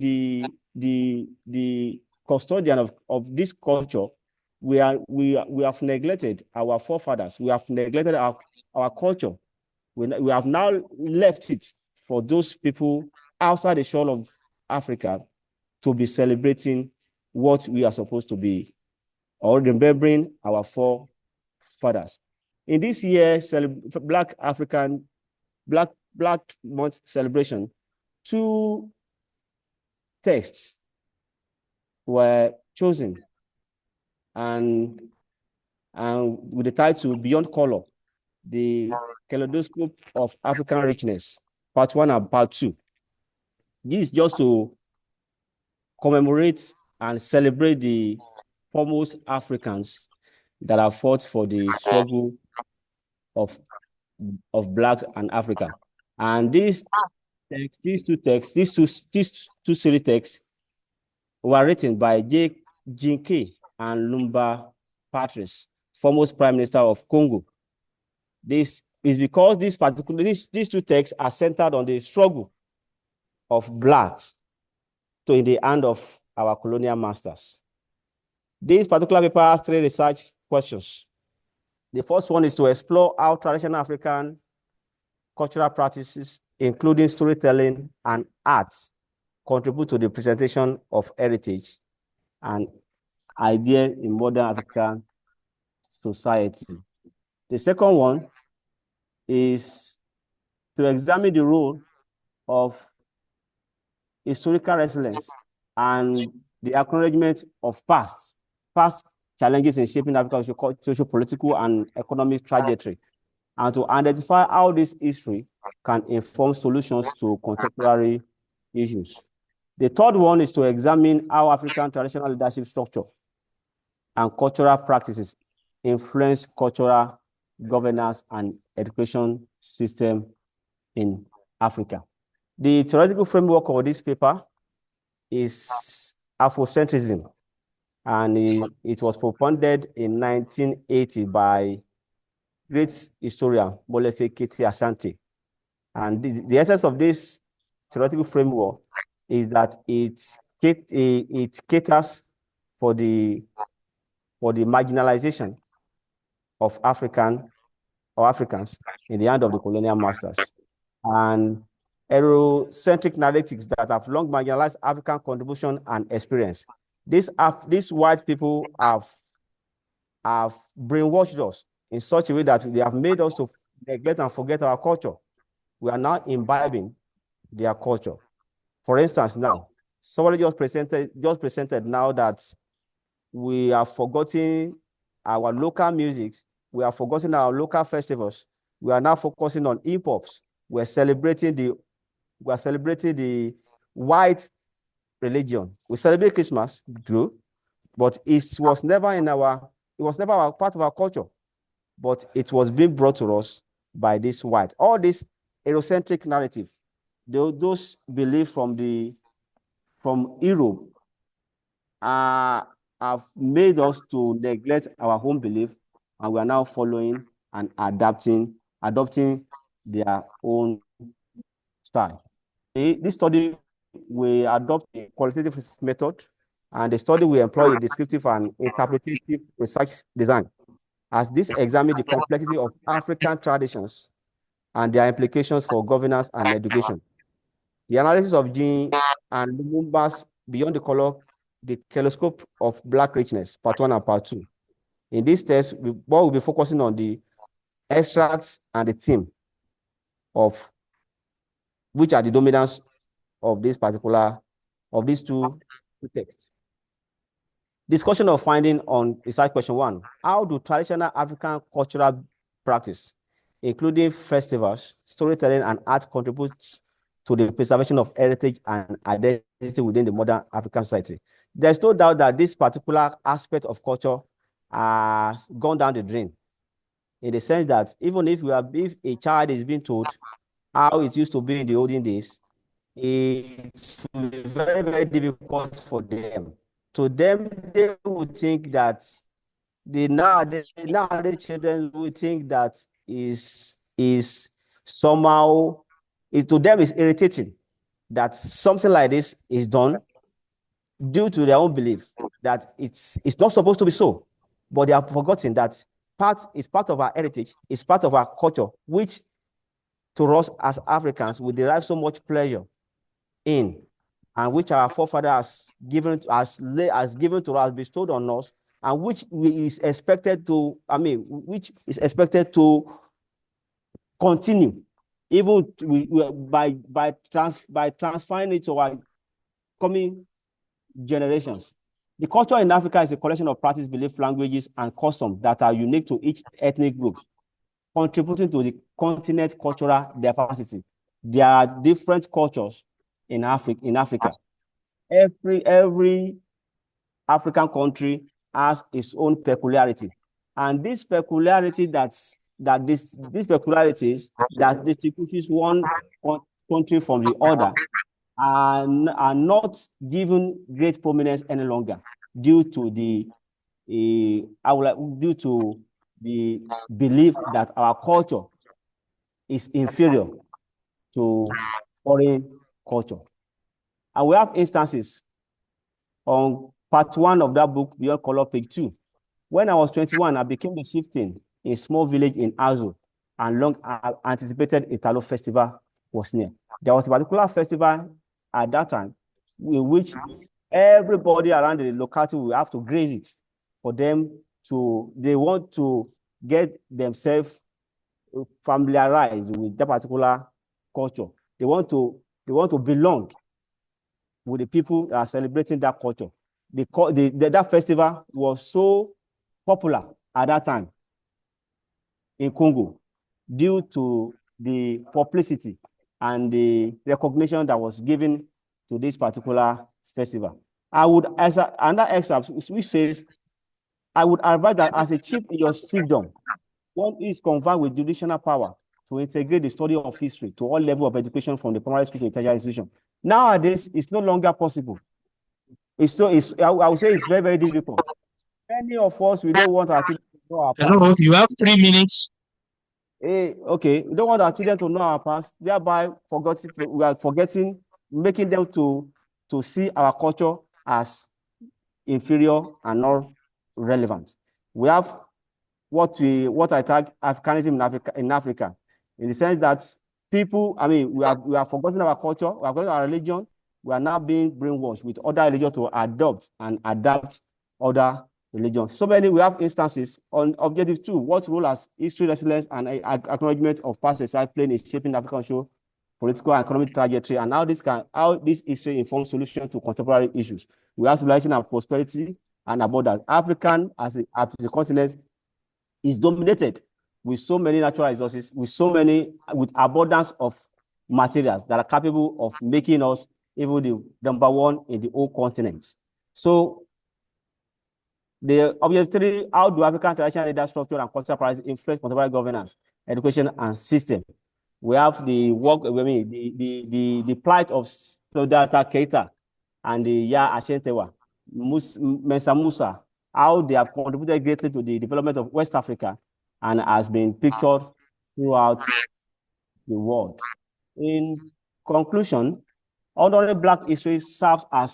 the custodian of this culture, we have neglected our forefathers. We have neglected our culture. We have now left it for those people outside the shore of Africa to be celebrating what we are supposed to be, or remembering our forefathers. In this year, Black Month celebration, 2 texts were chosen, and with the title Beyond Color, the Kaleidoscope of African Richness, Part 1 and Part 2. This is just to commemorate and celebrate the foremost Africans that have fought for the struggle of Blacks and Africa. And these two series texts were written by Jinke and Lumba Patrice, foremost Prime Minister of Congo. This is because these 2 texts are centered on the struggle of Blacks in the hand of our colonial masters. This particular paper has 3 research questions. The first one is to explore how traditional African cultural practices, including storytelling and arts, contribute to the presentation of heritage and ideas in modern African society. The second one is to examine the role of historical resilience and the acknowledgement of past challenges in shaping Africa's social, political, and economic trajectory, and to identify how this history can inform solutions to contemporary issues. The third one is to examine how African traditional leadership structure and cultural practices influence cultural governance and education system in Africa. The theoretical framework of this paper is Afrocentrism, and it was propounded in 1980 by great historian Molefe Kete Asante. And the essence of this theoretical framework is that it caters for the marginalization of Africans in the hand of the colonial masters, and Eurocentric narratives that have long marginalized African contribution and experience. These white people have brainwashed us in such a way that they have made us to neglect and forget our culture. We are now imbibing their culture. For instance, now, somebody just presented now that we are forgetting our local music. We are forgetting our local festivals. We are now focusing on hip-hops. We're celebrating the white religion. We celebrate Christmas, true, but it was never part of our culture, but it was being brought to us by this white. All this Eurocentric narrative, those beliefs from Europe have made us to neglect our home belief, and we are now following and adopting their own style. This study will adopt a qualitative method, and the study will employ a descriptive and interpretative research design, as this examines the complexity of African traditions and their implications for governance and education. The analysis of Jean and Lumumba's Beyond the Color, the Kaleidoscope of Black Richness, Part 1 and Part 2. In this test, we'll be focusing on the extracts and the theme of which are the dominants of these two texts. Discussion of finding on research question 1. How do traditional African cultural practice, including festivals, storytelling, and art, contribute to the preservation of heritage and identity within the modern African society? There's no doubt that this particular aspect of culture has gone down the drain, in the sense that even if a child is being told how it used to be in the olden days, it will be very, very difficult for them. To them, they would think that nowadays children would think that is somehow, to them is irritating that something like this is done due to their own belief that it's not supposed to be so. But they have forgotten that is part of our heritage, is part of our culture, which to us as Africans we derive so much pleasure in, and which our forefathers has given to us, bestowed on us, and which is expected to continue, even by transferring it to our coming generations. The culture in Africa is a collection of practice, belief, languages, and customs that are unique to each ethnic group, contributing to the continent's cultural diversity. There are different cultures in Africa. Every African country has its own peculiarity, and this peculiarity that distinguishes one country from the other are not given great prominence any longer due to the belief that our culture is inferior to foreign culture. And we have instances on part 1 of that book, Beyond Color, page 2. When I was 21, I became the chieftain in a small village in Azo, and long anticipated Italo festival was near. There was a particular festival at that time in which everybody around the locality will have to graze it for them to, they want to get themselves familiarized with that particular culture. They want to belong with the people that are celebrating that culture. That festival was so popular at that time in Congo due to the publicity and the recognition that was given to this particular festival. I would, as another excerpt, which says, I would advise that as a chief in your chiefdom, one is conferred with judicial power to integrate the study of history to all levels of education from the primary school to the tertiary institution. Nowadays, it's no longer possible. I would say it's very, very difficult. Many of us, we don't want our children to know our past. Hello, you have 3 minutes. Okay, we don't want our children to know our past, thereby we are forgetting, making them to see our culture as inferior and not relevant. We have what I tag Africanism in Africa, in the sense that people, I mean, we are forgetting our culture, we are forgetting our religion. We are now being brainwashed with other religions to adopt and adapt other religions. So many, we have instances on objective 2, what role has history, resilience, and acknowledgement of past society playing in shaping African social, political, and economic trajectory, and how this history informs solutions to contemporary issues. We have civilization and prosperity, and about that, African as a continent is dominated with so many natural resources, with abundance of materials that are capable of making us even the number 1 in the whole continent. So the objective 3, how do African traditional leader structure and cultural practices influence contemporary governance, education, and system? We have the work, the plight of Sodata Keita and the Ya Ashentewa, Mensa Musa, how they have contributed greatly to the development of West Africa and has been pictured throughout the world. In conclusion, ordinary Black history serves a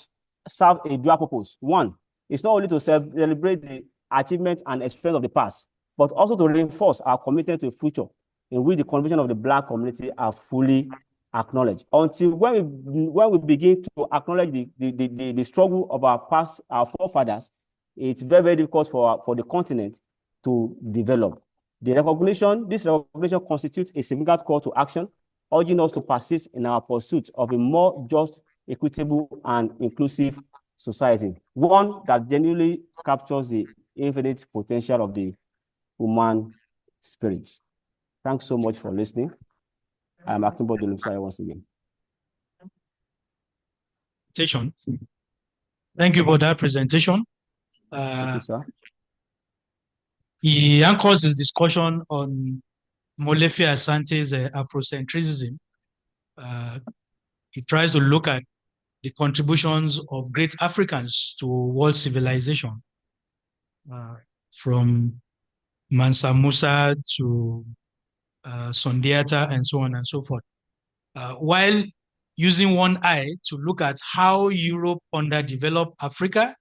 dual purpose. One, it's not only to celebrate the achievements and experience of the past, but also to reinforce our commitment to a future in which the contribution of the Black community are fully acknowledged. Until when we begin to acknowledge the struggle of our forefathers, it's very, very difficult for the continent to develop. This recognition constitutes a significant call to action, urging us to persist in our pursuit of a more just, equitable, and inclusive society, one that genuinely captures the infinite potential of the human spirit. Thanks so much for listening. I'm Akimbo Delusaya once again. Thank you for that presentation. Thank you, sir. He anchors his discussion on Molefi Asante's Afrocentrism. He tries to look at the contributions of great Africans to world civilization, from Mansa Musa to Sondiata and so on and so forth, while using one eye to look at how Europe underdeveloped Africa.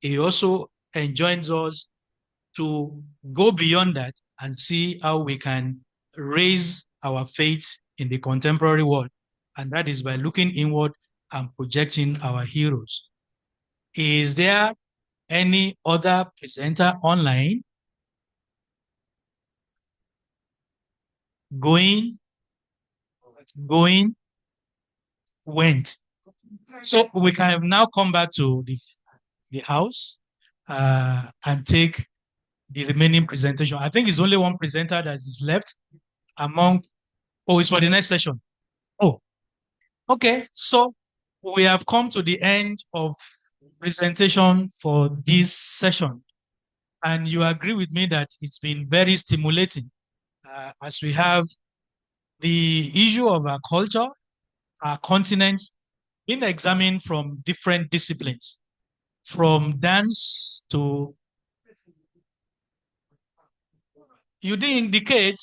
He also enjoins us to go beyond that and see how we can raise our faith in the contemporary world, and that is by looking inward and projecting our heroes. Is there any other presenter online? Went. So we can now come back to the house and take the remaining presentation. I think it's only one presenter that is left among, it's for the next session. Oh, okay. So we have come to the end of presentation for this session. And you agree with me that it's been very stimulating as we have the issue of our culture, our continent, being examined from different disciplines, from dance to, you didn't indicate,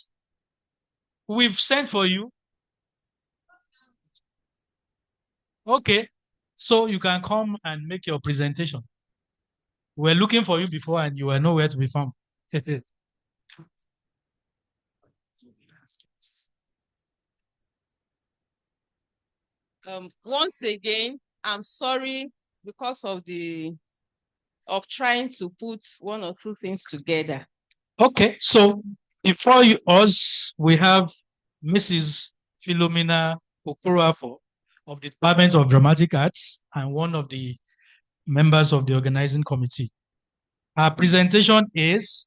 we've sent for you. Okay, so you can come and make your presentation. We're looking for you before and you were nowhere to be found. Once again, I'm sorry because of trying to put one or two things together. Okay, so before us, we have Mrs. Philomena Okoroafo of the Department of Dramatic Arts and one of the members of the organizing committee. Our presentation is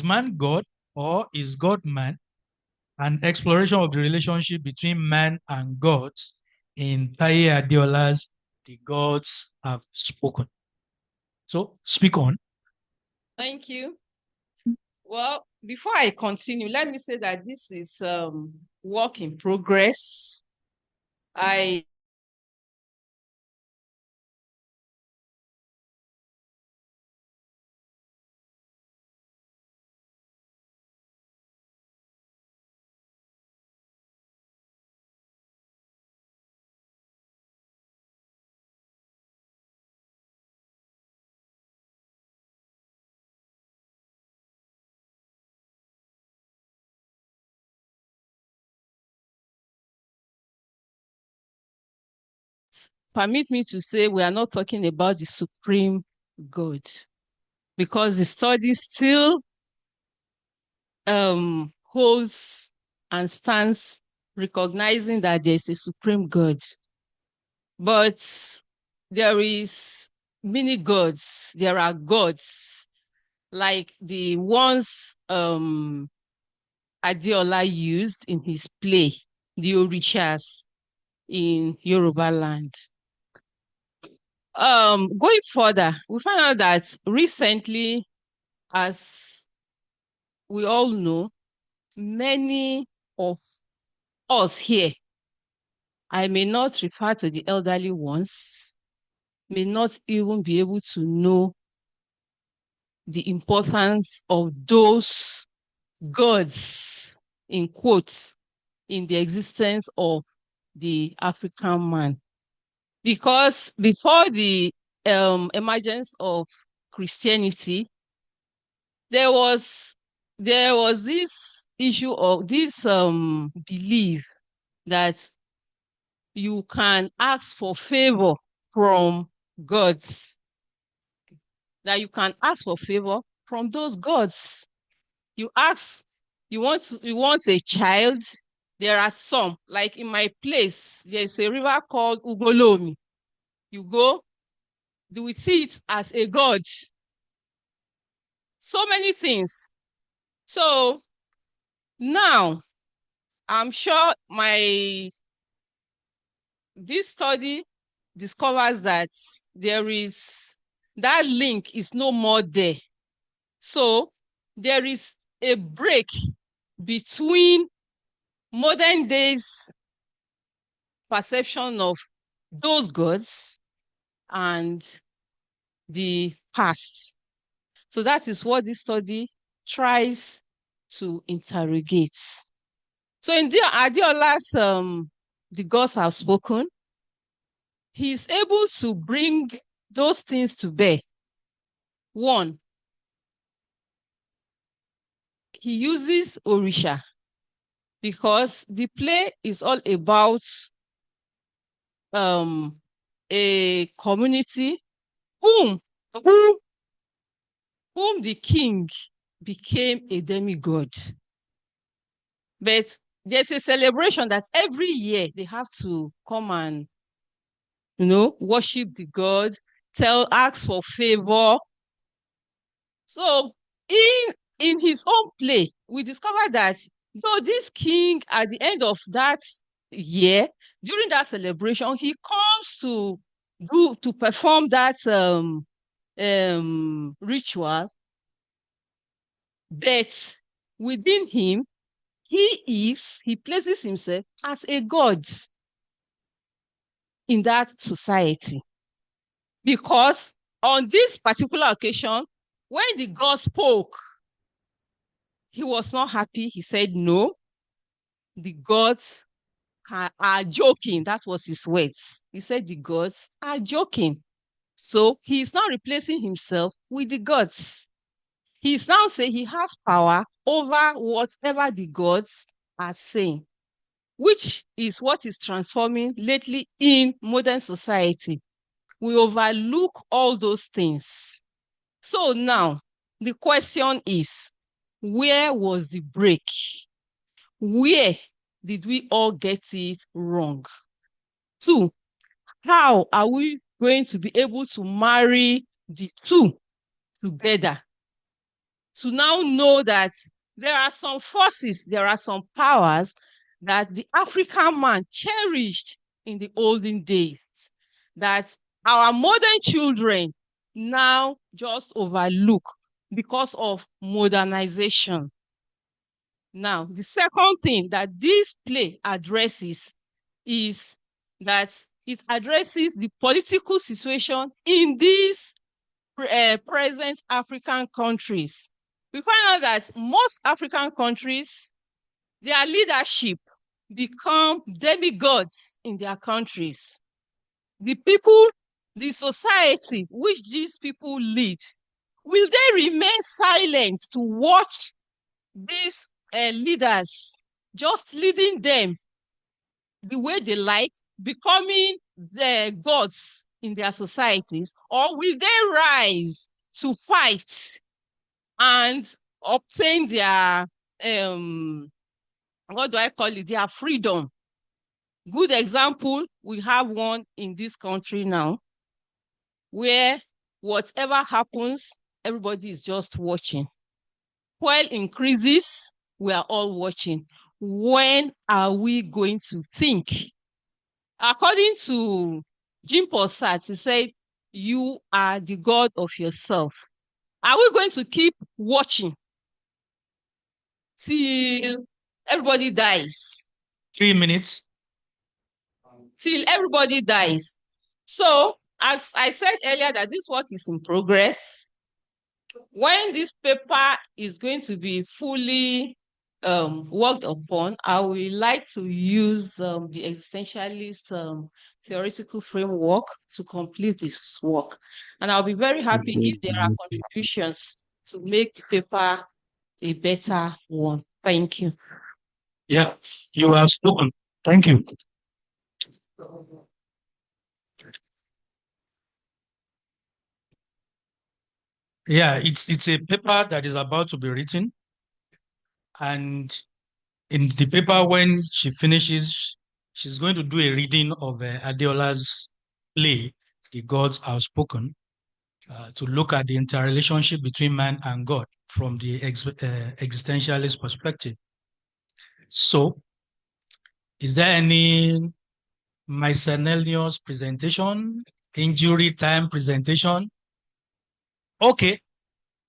Man God or Is God Man? An exploration of the relationship between man and gods in Taye Adeola's The Gods Have Spoken. So speak on. Thank you. Well, before I continue, let me say that this is work in progress. Permit me to say we are not talking about the supreme God, because the study still holds and stands recognizing that there is a supreme God. But there is many gods. There are gods like the ones Adeola used in his play, the Orishas in Yoruba land. Going further, we find out that recently, as we all know, many of us here, I may not refer to the elderly ones, may not even be able to know the importance of those gods, in quotes, in the existence of the African man. Because before the emergence of Christianity, there was this issue of this belief that you can ask for favor from gods, that you can ask for favor from those gods. You ask, you want a child. There are some, like in my place, there's a river called Ugolomi. You go, you will see it as a god. So many things. So now, I'm sure this study discovers that that link is no more there. So there is a break between modern days perception of those gods and the past. So that is what this study tries to interrogate. So in Adeola's The Gods Have Spoken, he's able to bring those things to bear. One, he uses Orisha because the play is all about a community whom the king became a demigod. But there's a celebration that every year they have to come and, worship the god, ask for favor. So in his own play, we discover that though this king, at the end of that year, during that celebration, he comes to perform that ritual, but within him, he places himself as a god in that society. Because on this particular occasion, when the god spoke, he was not happy. He said, no, the gods are joking. That was his words. He said the gods are joking. So he is now replacing himself with the gods. He is now saying he has power over whatever the gods are saying. which is what is transforming lately in modern society. We overlook all those things. So now the question is, where was the break? Where did we all get it wrong? 2, how are we going to be able to marry the two together to now know that there are some forces, there are some powers that the African man cherished in the olden days, that our modern children now just overlook because of modernization. Now, the second thing that this play addresses is that it addresses the political situation in these present African countries. We find out that most African countries, their leadership become demigods in their countries. The people, the society which these people lead, will they remain silent to watch these leaders just leading them the way they like, becoming the gods in their societies, or will they rise to fight and obtain their what do I call it, their freedom? Good example, we have one in this country now, where whatever happens, everybody is just watching. Oil increases, we are all watching. When are we going to think? According to Jim Possart, he said, you are the God of yourself. Are we going to keep watching till everybody dies? 3 minutes. Till everybody dies. So, as I said earlier, that this work is in progress. When this paper is going to be fully worked upon, I would like to use the existentialist theoretical framework to complete this work. And I'll be very happy if there are contributions to make the paper a better one. Thank you. Yeah, you have spoken. Thank you. Yeah, it's a paper that is about to be written. And in the paper, when she finishes, she's going to do a reading of Adeola's play, The Gods Have Spoken, to look at the interrelationship between man and God from the existentialist perspective. So, is there any miscellaneous presentation, injury time presentation? Okay,